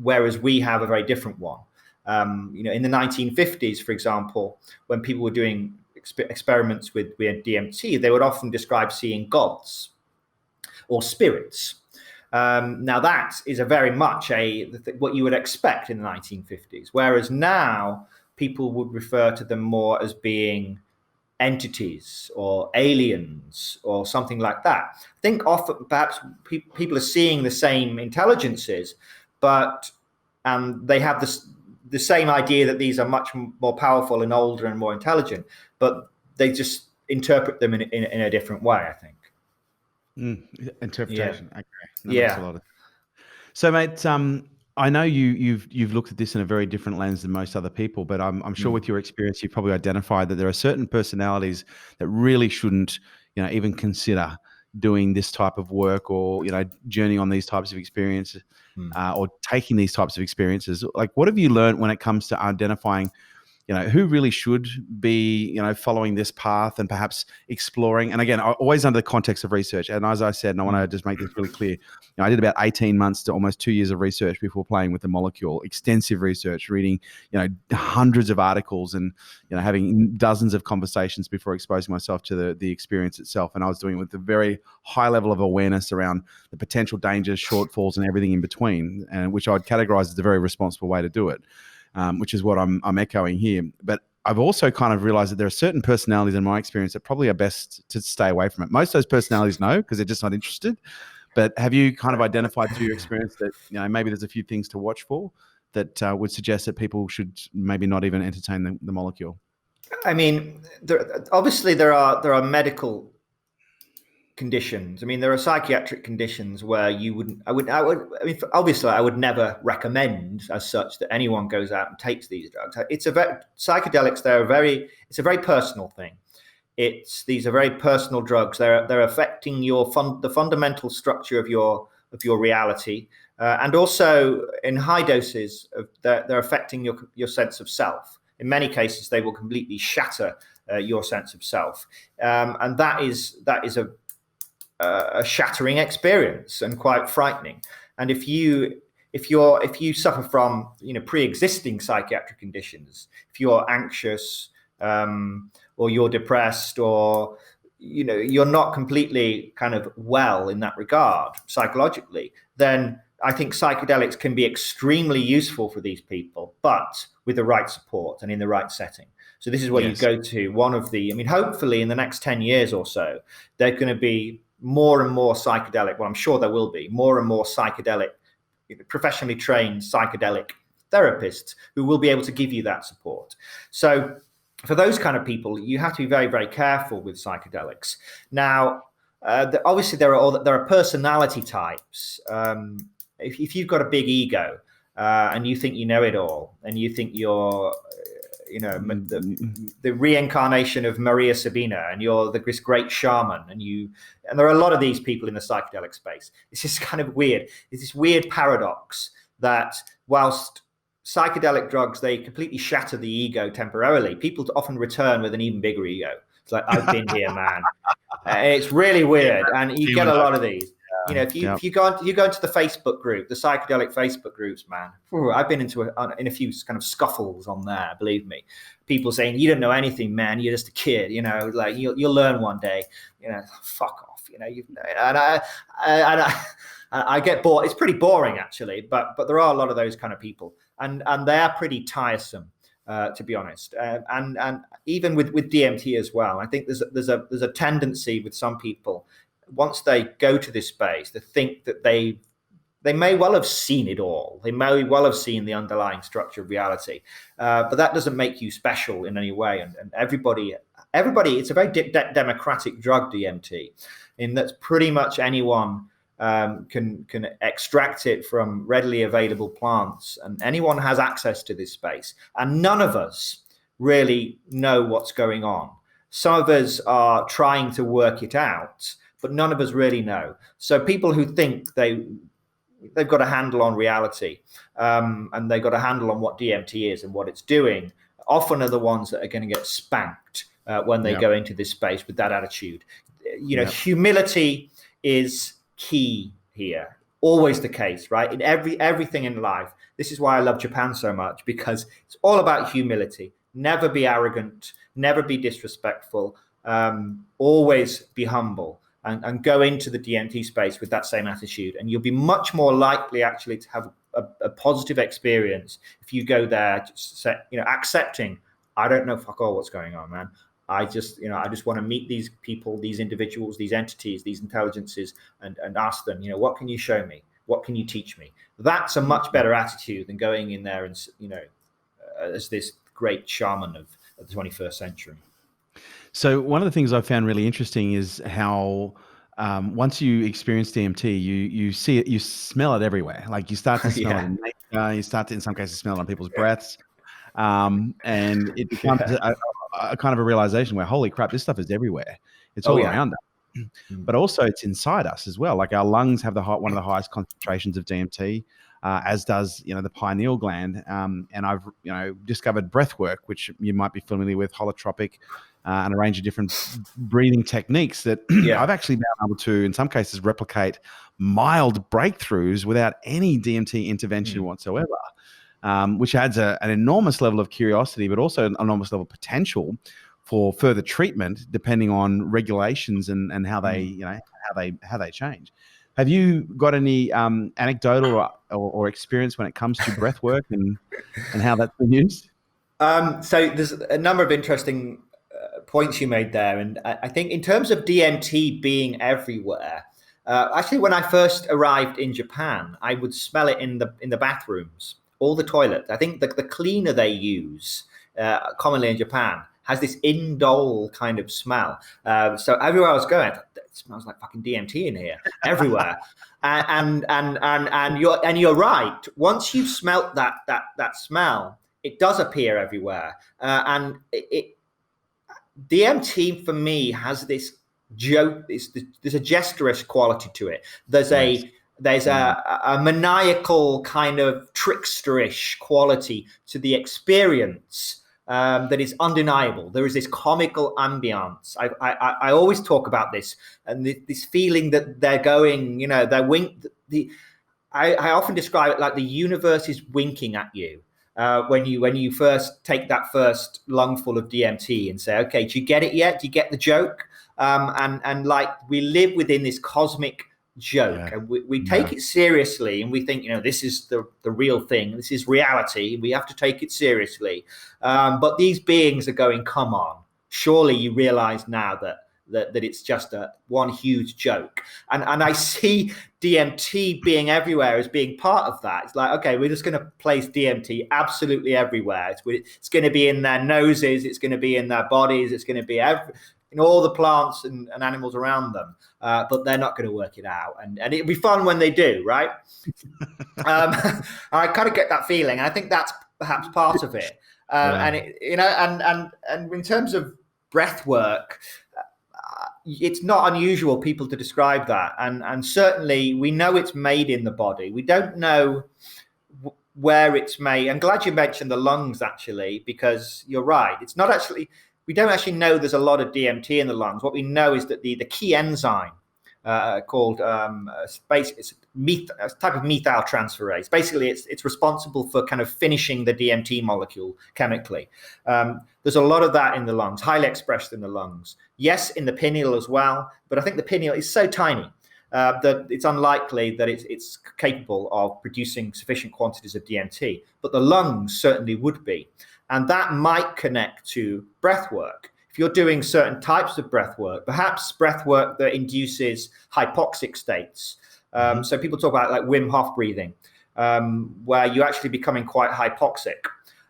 whereas we have a very different one. In the 1950s, for example, when people were doing experiments with DMT, they would often describe seeing gods or spirits. Now that is a very much what you would expect in the 1950s, whereas now people would refer to them more as being entities or aliens or something like that. I think often perhaps people are seeing the same intelligences, and they have the same idea that these are much more powerful and older and more intelligent, but they just interpret them in a different way, I think. Interpretation. Okay. That makes a lot of. So, mate, I know you've looked at this in a very different lens than most other people, but I'm sure with your experience, you've probably identified that there are certain personalities that really shouldn't, even consider doing this type of work, or journeying on these types of experiences, or taking these types of experiences. Like, what have you learned when it comes to identifying, who really should be, following this path and perhaps exploring. And again, always under the context of research. And as I said, and I want to just make this really clear, I did about 18 months to almost 2 years of research before playing with the molecule, extensive research, reading, hundreds of articles and, having dozens of conversations before exposing myself to the experience itself. And I was doing it with a very high level of awareness around the potential dangers, shortfalls, and everything in between, and which I'd categorize as a very responsible way to do it, which is what I'm echoing here. But I've also kind of realized that there are certain personalities in my experience that probably are best to stay away from it. Most of those personalities know because they're just not interested. But have you kind of identified through your experience that maybe there's a few things to watch for that would suggest that people should maybe not even entertain the molecule? I mean, obviously there are medical conditions. I mean, there are psychiatric conditions where obviously I would never recommend as such that anyone goes out and takes these drugs. Psychedelics, it's a very personal thing. These are very personal drugs. They're affecting the fundamental structure of your reality, and also in high doses they're affecting your sense of self. In many cases, they will completely shatter your sense of self, and that is a shattering experience and quite frightening. And if you suffer from pre-existing psychiatric conditions, if you're anxious, or you're depressed, or you're not completely kind of well in that regard psychologically, then I think psychedelics can be extremely useful for these people, but with the right support and in the right setting. So this is where you go to hopefully in the next 10 years or so, they're going to be more and more psychedelic. Well, I'm sure there will be more and more psychedelic, professionally trained psychedelic therapists who will be able to give you that support. So for those kind of people, you have to be very, very careful with psychedelics. Now, obviously, there are personality types. If you've got a big ego and you think you know it all, and you think you're, the reincarnation of Maria Sabina, and you're this great shaman, and there are a lot of these people in the psychedelic space. It's just kind of weird. It's this weird paradox that whilst psychedelic drugs, they completely shatter the ego temporarily, people often return with an even bigger ego. It's like, I've been here, man. It's really weird, and you get a lot of these. If you go into the Facebook group, the psychedelic Facebook groups, man, I've been in a few kind of scuffles on there. Believe me, people saying you don't know anything, man. You're just a kid. Like you'll learn one day. Fuck off. I get bored. It's pretty boring actually, but there are a lot of those kind of people, and they are pretty tiresome. To be honest, and even with DMT as well, I think there's a tendency with some people, once they go to this space, to think that they may well have seen it all. They may well have seen the underlying structure of reality, but that doesn't make you special in any way. And everybody, it's a very democratic drug, DMT, in that pretty much anyone can extract it from readily available plants, and anyone has access to this space. And none of us really know what's going on. Some of us are trying to work it out, but none of us really know. So people who think they've got a handle on reality, and they've got a handle on what DMT is and what it's doing, often are the ones that are going to get spanked when they go into this space with that attitude. Humility is key here, always the case, right? In everything in life. This is why I love Japan so much, because it's all about humility. Never be arrogant, never be disrespectful, always be humble, and go into the DMT space with that same attitude, and you'll be much more likely actually to have a positive experience if you go there just accepting, I don't know fuck all what's going on, man. I just want to meet these people, these individuals, these entities, these intelligences, and ask them, what can you show me? What can you teach me? That's a much better attitude than going in there and, as this great shaman of the 21st century. So one of the things I found really interesting is how once you experience DMT, you see it, you smell it everywhere. Like you start to smell it in nature, you start to, in some cases, smell it on people's breaths. And it becomes a kind of a realization where, holy crap, this stuff is everywhere. It's all around us. But also it's inside us as well. Like our lungs have one of the highest concentrations of DMT. as does, the pineal gland. And I've, discovered breathwork, which you might be familiar with, holotropic, and a range of different breathing techniques that I've actually been able to, in some cases, replicate mild breakthroughs without any DMT intervention whatsoever, which adds an enormous level of curiosity, but also an enormous level of potential for further treatment, depending on regulations and how they, how they change. Have you got any anecdotal or experience when it comes to breath work and how that's been used? So there's a number of interesting points you made there. And I think in terms of DMT being everywhere, actually, when I first arrived in Japan, I would smell it in the bathrooms, all the toilets. I think the cleaner they use commonly in Japan has this indole kind of smell. So everywhere I was going, it smells like fucking DMT in here, everywhere. And you're right. Once you've smelt that smell, it does appear everywhere. And DMT for me has this joke. There's a gesturous quality to it. There's a maniacal kind of tricksterish quality to the experience that is undeniable. There is this comical ambience. I always talk about this, and this feeling that they're going, they're wink. I often describe it like the universe is winking at you. When you first take that first lungful of DMT and say, okay, do you get it yet? Do you get the joke? And like we live within this cosmic joke, and we take it seriously, and we think, this is the real thing. This is reality. We have to take it seriously. But these beings are going, come on. Surely you realize now that it's just one huge joke. And I see DMT being everywhere as being part of that. It's like, okay, we're just going to place DMT absolutely everywhere. It's going to be in their noses. It's going to be in their bodies. It's going to be in all the plants and animals around them. But they're not going to work it out. And it'll be fun when they do, right? I kind of get that feeling. I think that's perhaps part of it. And in terms of breath work, it's not unusual people to describe that, and certainly we know it's made in the body. We don't know where it's made. I'm glad you mentioned the lungs, actually, because you're right. It's not actually, we don't actually know there's a lot of DMT in the lungs. What we know is that the key enzyme called it's a type of methyl transferase. Basically, it's responsible for kind of finishing the DMT molecule chemically. There's a lot of that in the lungs, highly expressed in the lungs. Yes, in the pineal as well, but I think the pineal is so tiny that it's unlikely that it's capable of producing sufficient quantities of DMT. But the lungs certainly would be, and that might connect to breath work. If you're doing certain types of breath work, perhaps breath work that induces hypoxic states. So people talk about like Wim Hof breathing, where you're actually becoming quite hypoxic.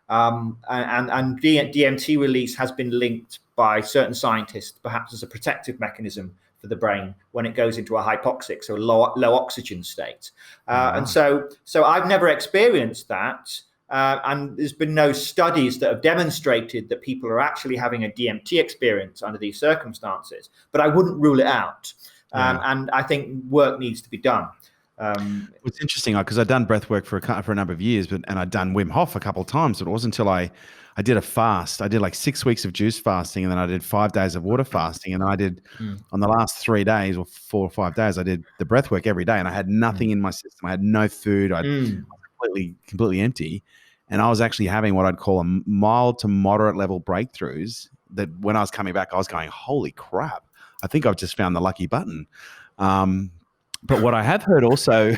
And DMT release has been linked by certain scientists, perhaps as a protective mechanism for the brain when it goes into a hypoxic, so low oxygen state. And so I've never experienced that. And there's been no studies that have demonstrated that people are actually having a DMT experience under these circumstances, but I wouldn't rule it out. And I think work needs to be done. It's interesting because I'd done breath work for a number of years, and I'd done Wim Hof a couple of times. But it wasn't until I did a fast. I did like 6 weeks of juice fasting, and then I did 5 days of water fasting. And I did on the last 3 days or 4 or 5 days, I did the breath work every day, and I had nothing in my system. I had no food. I was completely empty. And I was actually having what I'd call a mild to moderate level breakthroughs that when I was coming back, I was going, holy crap, I think I've just found the lucky button. But what I have heard also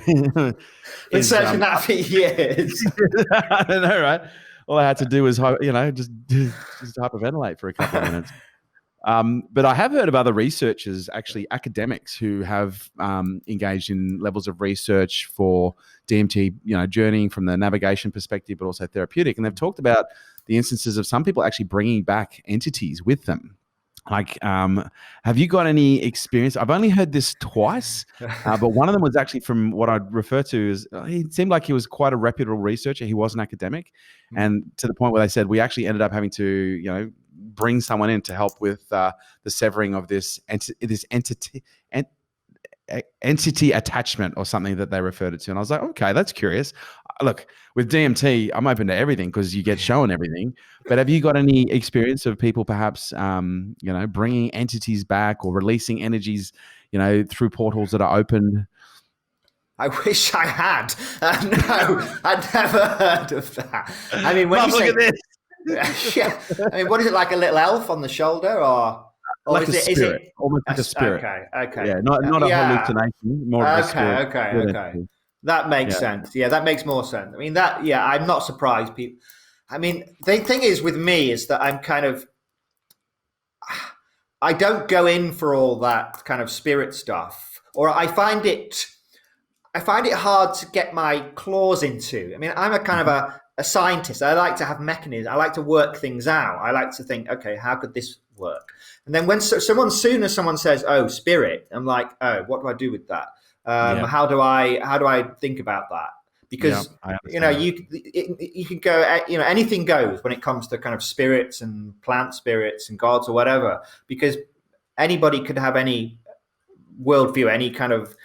is searching that for years. I don't know, right? All I had to do was, just hyperventilate for a couple of minutes. But I have heard of other researchers, actually academics, who have engaged in levels of research for DMT, journeying from the navigation perspective, but also therapeutic. And they've talked about the instances of some people actually bringing back entities with them. Like, have you got any experience? I've only heard this twice, but one of them was actually from what I'd refer to as, he seemed like he was quite a reputable researcher. He was an academic. And to the point where they said, we actually ended up having to, bring someone in to help with the severing of this entity. entity attachment or something that they referred it to. And I was like, okay, that's curious. Look, with DMT, I'm open to everything because you get shown everything. But have you got any experience of people perhaps, bringing entities back or releasing energies, through portals that are open? I wish I had. No, I'd never heard of that. I mean, when you say, look at this. yeah, I mean, what is it, like a little elf on the shoulder, or Like is a it? spirit, Is it almost like a spirit. Okay. Yeah, not a hallucination, more of a spirit. Okay. That makes sense. Yeah, that makes more sense. I mean, I'm not surprised. People, I mean, the thing is with me is that I don't go in for all that kind of spirit stuff, or I find it hard to get my claws into. I mean, I'm a kind of a scientist. I like to have mechanisms. I like to work things out. I like to think, okay, how could this work? And then when someone says, "Oh, spirit," I'm like, "Oh, what do I do with that? How do I think about that?" Because you can go, anything goes when it comes to kind of spirits and plant spirits and gods or whatever. Because anybody could have any worldview, any kind of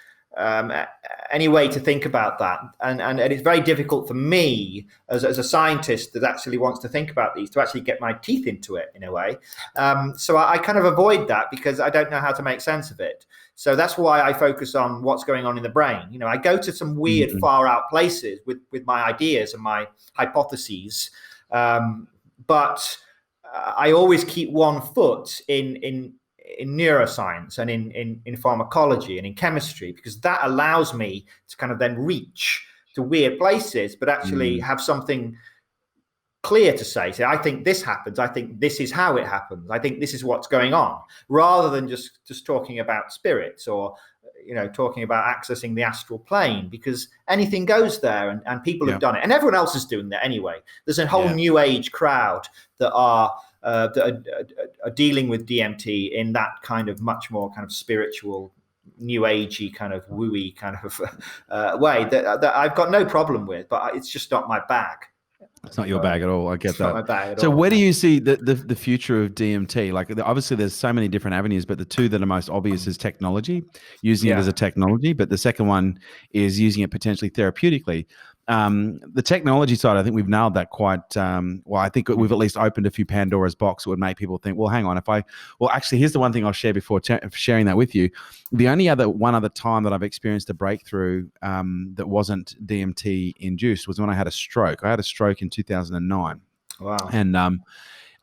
any way to think about that, and it's very difficult for me as a scientist that actually wants to think about these to actually get my teeth into it in a way. So I kind of avoid that because I don't know how to make sense of it. So that's why I focus on what's going on in the brain. I go to some weird far out places with my ideas and my hypotheses, but I always keep one foot in neuroscience and in pharmacology and in chemistry, because that allows me to kind of then reach to weird places, but actually have something clear to say, I think this happens. I think this is how it happens. I think this is what's going on, rather than just talking about spirits or, talking about accessing the astral plane, because anything goes there and people have done it and everyone else is doing that anyway. There's a whole new age crowd that are dealing with DMT in that kind of much more kind of spiritual, new agey kind of wooey kind of way that I've got no problem with, but it's just not my bag. It's not your bag at all. I get that. Not my bag at all. Where do you see the future of DMT? Like, obviously there's so many different avenues, but the two that are most obvious is technology, using it as a technology. But the second one is using it potentially therapeutically. The technology side, I think we've nailed that quite well. I think we've at least opened a few Pandora's box that would make people think, well, hang on, actually, here's the one thing I'll share before sharing that with you. The only one other time that I've experienced a breakthrough that wasn't DMT induced was when I had a stroke. I had a stroke in 2009. Wow. And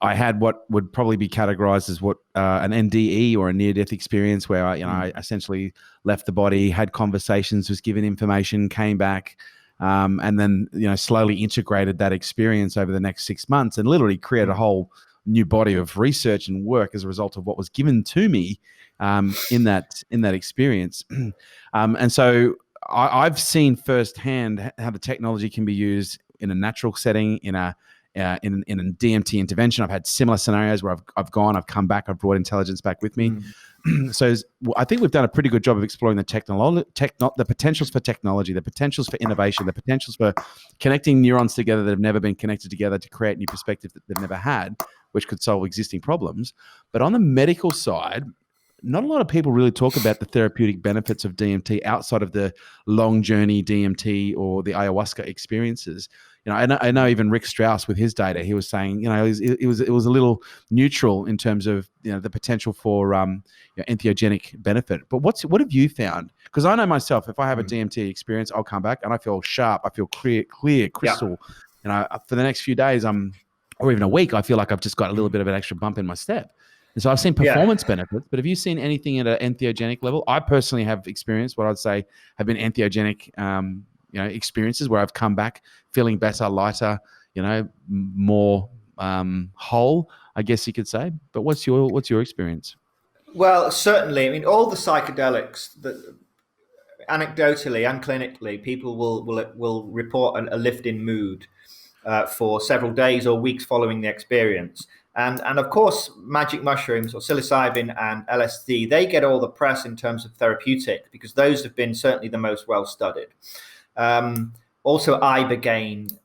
I had what would probably be categorized as an NDE, or a near-death experience, where I essentially left the body, had conversations, was given information, came back, and then slowly integrated that experience over the next 6 months, and literally created a whole new body of research and work as a result of what was given to me in that experience. And so I've seen firsthand how the technology can be used in a natural setting, in a DMT intervention. I've had similar scenarios where I've come back, I've brought intelligence back with me. So I think we've done a pretty good job of exploring the potentials for technology, the potentials for innovation, the potentials for connecting neurons together that have never been connected together to create new perspectives that they've never had, which could solve existing problems. But on the medical side, not a lot of people really talk about the therapeutic benefits of DMT outside of the long journey DMT or the ayahuasca experiences. I know even Rick Strauss with his data, he was saying, it was a little neutral in terms of the potential for entheogenic benefit. But what have you found? Because I know myself, if I have a DMT experience, I'll come back and I feel sharp, I feel clear, crystal. For the next few days, or even a week, I feel like I've just got a little bit of an extra bump in my step. And so I've seen performance benefits, but have you seen anything at an entheogenic level? I personally have experienced what I'd say have been entheogenic experiences where I've come back feeling better, lighter, more whole, I guess you could say. But what's your experience? Well, certainly. I mean, all the psychedelics that anecdotally and clinically, people will report a lift in mood for several days or weeks following the experience. And of course, magic mushrooms or psilocybin and LSD, they get all the press in terms of therapeutic, because those have been certainly the most well studied. Also ibogaine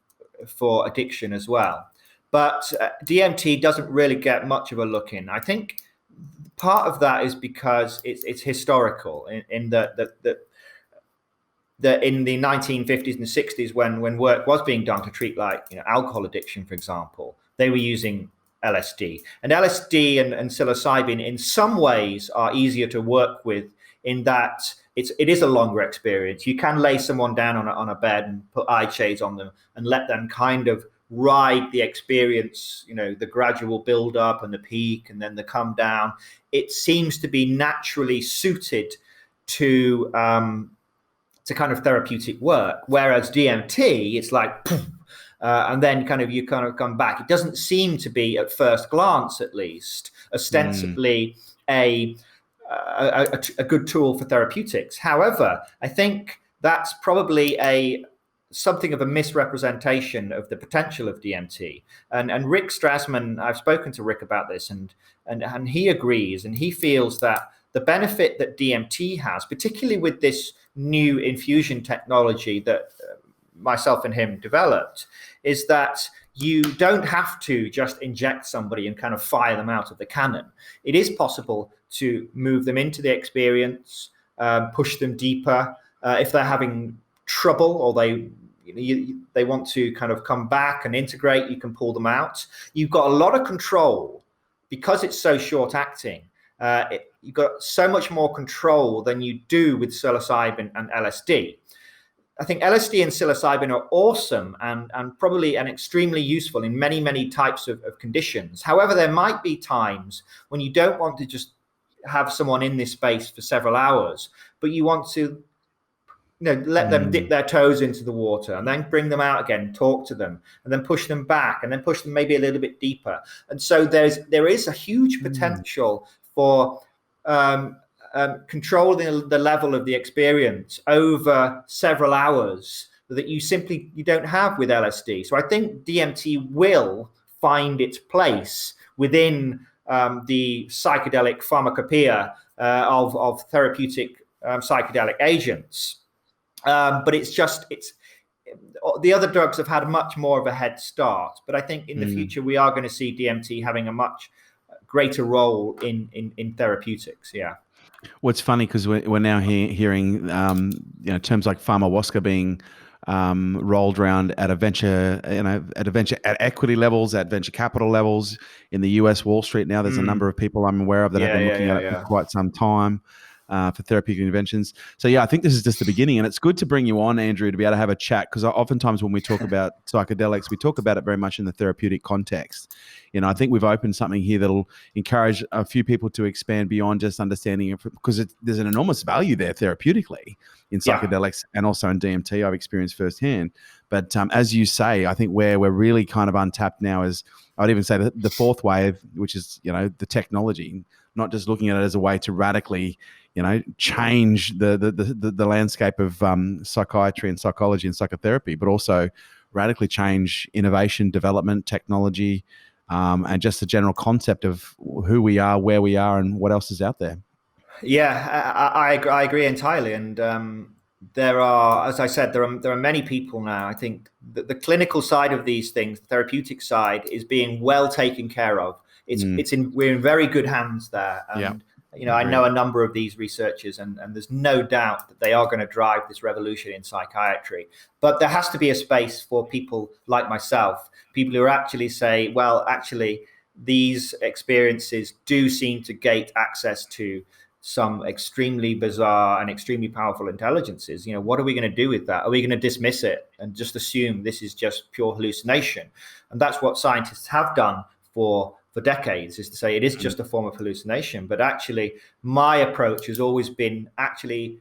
for addiction as well. But DMT doesn't really get much of a look in. I think part of that is because it's historical in that in the 1950s and 60s, when work was being done to treat, like, alcohol addiction, for example, they were using LSD. And LSD and psilocybin in some ways are easier to work with, in that it is a longer experience. You can lay someone down on a bed and put eye shades on them and let them kind of ride the experience, the gradual build up and the peak and then the come down. It seems to be naturally suited to kind of therapeutic work, whereas DMT, it's like, and then you come back. It doesn't seem to be, at first glance at least, ostensibly a good tool for therapeutics. However, I think that's probably something of a misrepresentation of the potential of DMT. And Rick Strassman, I've spoken to Rick about this, and he agrees, and he feels that the benefit that DMT has, particularly with this new infusion technology that myself and him developed, is that you don't have to just inject somebody and kind of fire them out of the cannon. It is possible to move them into the experience, push them deeper. If they're having trouble, or they want to kind of come back and integrate, you can pull them out. You've got a lot of control because it's so short acting. You've got so much more control than you do with psilocybin and LSD. I think LSD and psilocybin are awesome and probably extremely useful in many, many types of conditions. However, there might be times when you don't want to just have someone in this space for several hours, but you want to let them dip their toes into the water and then bring them out again, talk to them, and then push them back, and then push them maybe a little bit deeper. And so there is a huge potential for controlling the level of the experience over several hours that you don't have with LSD. So I think DMT will find its place within the psychedelic pharmacopoeia of therapeutic psychedelic agents. But it's the other drugs have had much more of a head start. But I think in the future we are going to see DMT having a much greater role in therapeutics. Yeah. Well, it's funny because we're now hearing terms like pharmawaska being rolled around at at equity levels, at venture capital levels in the US Wall Street. Now there's a number of people I'm aware of that have been looking at it for quite some time. For therapeutic interventions. So I think this is just the beginning, and it's good to bring you on, Andrew, to be able to have a chat, because oftentimes when we talk about psychedelics, we talk about it very much in the therapeutic context. I think we've opened something here that'll encourage a few people to expand beyond just understanding it, because there's an enormous value there therapeutically in psychedelics and also in DMT. I've experienced firsthand. But as you say, I think where we're really kind of untapped now is, I'd even say the fourth wave, which is the technology, not just looking at it as a way to radically change the landscape of psychiatry and psychology and psychotherapy, but also radically change innovation, development, technology, and just the general concept of who we are, where we are, and what else is out there. Yeah, I agree entirely. And there are, as I said, there are many people now. I think the clinical side of these things, the therapeutic side, is being well taken care of. We're in very good hands there. And, I know a number of these researchers, and there's no doubt that they are going to drive this revolution in psychiatry. But there has to be a space for people like myself, people who actually say, well, actually, these experiences do seem to gate access to some extremely bizarre and extremely powerful intelligences. What are we going to do with that? Are we going to dismiss it and just assume this is just pure hallucination? And that's what scientists have done for decades, is to say it is just a form of hallucination. But actually, my approach has always been,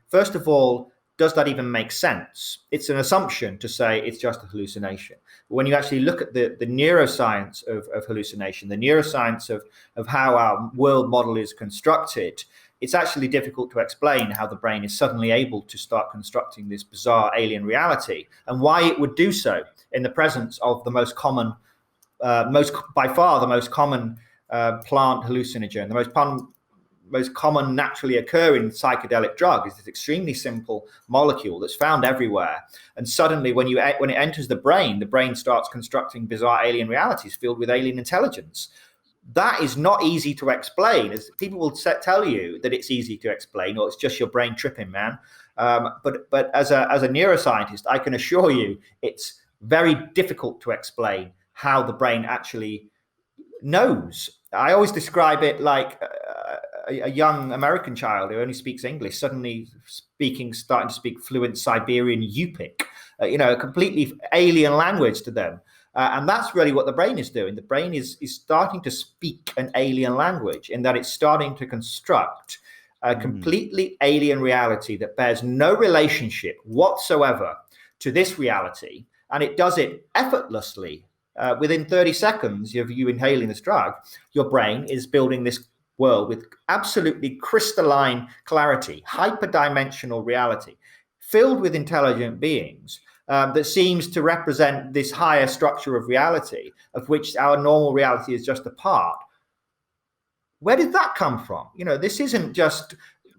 first of all, does that even make sense? It's an assumption to say it's just a hallucination. But when you actually look at the neuroscience of hallucination, the neuroscience of how our world model is constructed, it's actually difficult to explain how the brain is suddenly able to start constructing this bizarre alien reality, and why it would do so in the presence of the most common by far the most common plant hallucinogen, the most common naturally occurring psychedelic drug, is this extremely simple molecule that's found everywhere. And suddenly, when it enters the brain starts constructing bizarre alien realities filled with alien intelligence. that is not easy to explain. As people will tell you that it's easy to explain, or it's just your brain tripping, man. But as a neuroscientist, I can assure you it's very difficult to explain how the brain actually knows. I always describe it like a young American child who only speaks English suddenly starting to speak fluent Siberian Yupik, a completely alien language to them. And that's really what the brain is doing. The brain is starting to speak an alien language, in that it's starting to construct a completely alien reality that bears no relationship whatsoever to this reality. And it does it effortlessly. Within 30 seconds of you inhaling this drug, your brain is building this world with absolutely crystalline clarity, hyperdimensional reality, filled with intelligent beings. That seems to represent this higher structure of reality, of which our normal reality is just a part. Where did that come from? This isn't just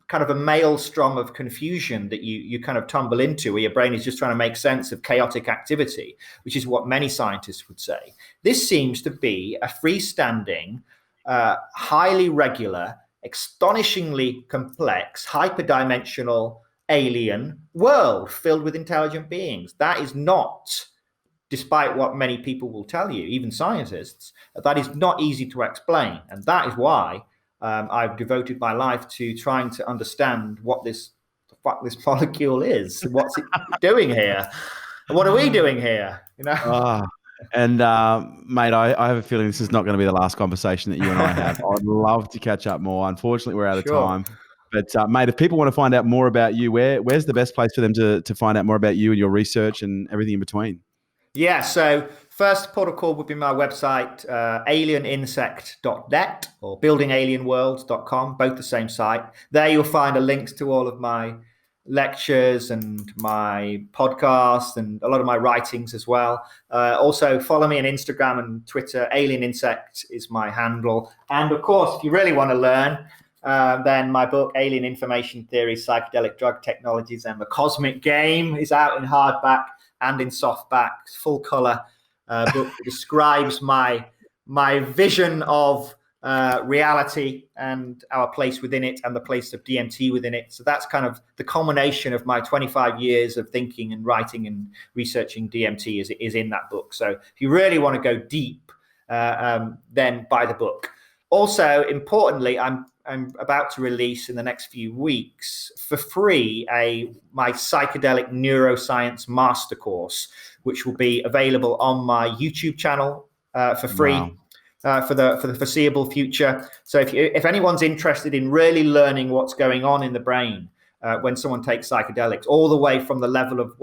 kind of a maelstrom of confusion that you kind of tumble into, where your brain is just trying to make sense of chaotic activity, which is what many scientists would say. This seems to be a freestanding, highly regular, astonishingly complex, hyperdimensional alien world filled with intelligent beings. That is not, despite what many people will tell you, even scientists, that is not easy to explain. And that is why I've devoted my life to trying to understand what this molecule is. What's it doing here? What are we doing here? And mate, I have a feeling this is not going to be the last conversation that you and I have. I'd love to catch up more. Unfortunately, we're out of time. But mate, if people want to find out more about you, where's the best place for them to find out more about you and your research and everything in between? Yeah, so first port of call would be my website, alieninsect.net or buildingalienworlds.com, both the same site. There you'll find links to all of my lectures and my podcasts and a lot of my writings as well. Also follow me on Instagram and Twitter. Alien Insect is my handle. And of course, if you really want to learn, then my book, Alien Information Theory, Psychedelic Drug Technologies and the Cosmic Game, is out in hardback and in softback, full color book that describes my vision of reality and our place within it and the place of DMT within it. So that's kind of the culmination of my 25 years of thinking and writing and researching DMT is in that book. So if you really want to go deep, then buy the book. Also, importantly, I'm about to release in the next few weeks for free my psychedelic neuroscience master course, which will be available on my YouTube channel for free. Wow. For the foreseeable future. So if anyone's interested in really learning what's going on in the brain when someone takes psychedelics, all the way from the level of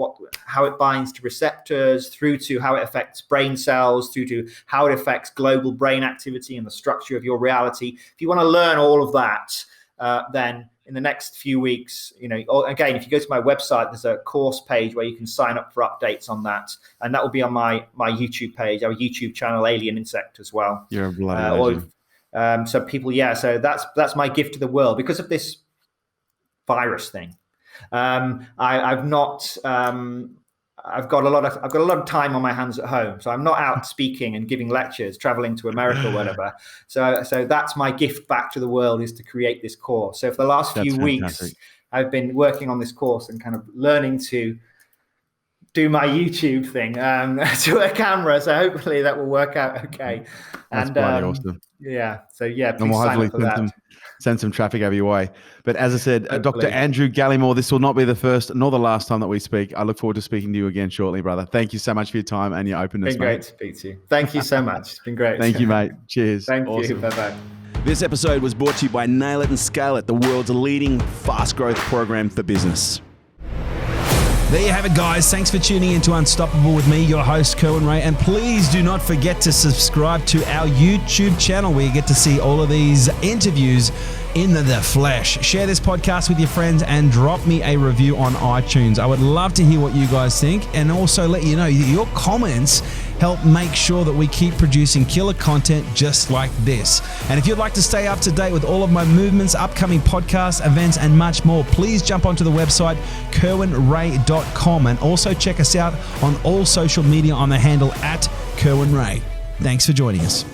how it binds to receptors, through to how it affects brain cells, through to how it affects global brain activity and the structure of your reality. If you want to learn all of that, then in the next few weeks, again, if you go to my website, there's a course page where you can sign up for updates on that. And that will be on my YouTube page, our YouTube channel, Alien Insect as well. You're a bloody legend. So people, so that's my gift to the world because of this virus thing. I've got a lot of time on my hands at home, so I'm not out speaking and giving lectures, traveling to America or whatever. So that's my gift back to the world, is to create this course. So for the last few weeks, I've been working on this course and kind of learning to do my YouTube thing to a camera. So hopefully that will work out okay. That's bloody awesome. Yeah. So yeah, please sign up for that. Send some traffic over your way. But as I said, Dr. Andrew Gallimore, this will not be the first nor the last time that we speak. I look forward to speaking to you again shortly, brother. Thank you so much for your time and your openness, mate. It's been great to speak to you. Thank you so much. It's been great. Thank you, mate. Cheers. Thank you. Bye-bye. This episode was brought to you by Nail It and Scale It, the world's leading fast growth program for business. There you have it, guys. Thanks for tuning in to Unstoppable with me, your host, Kerwin Ray. And please do not forget to subscribe to our YouTube channel where you get to see all of these interviews in the flesh. Share this podcast with your friends and drop me a review on iTunes. I would love to hear what you guys think, and also let you know your comments help make sure that we keep producing killer content just like this. And if you'd like to stay up to date with all of my movements, upcoming podcasts, events, and much more, please jump onto the website kerwinray.com and also check us out on all social media on the handle @KerwinRay. Thanks for joining us.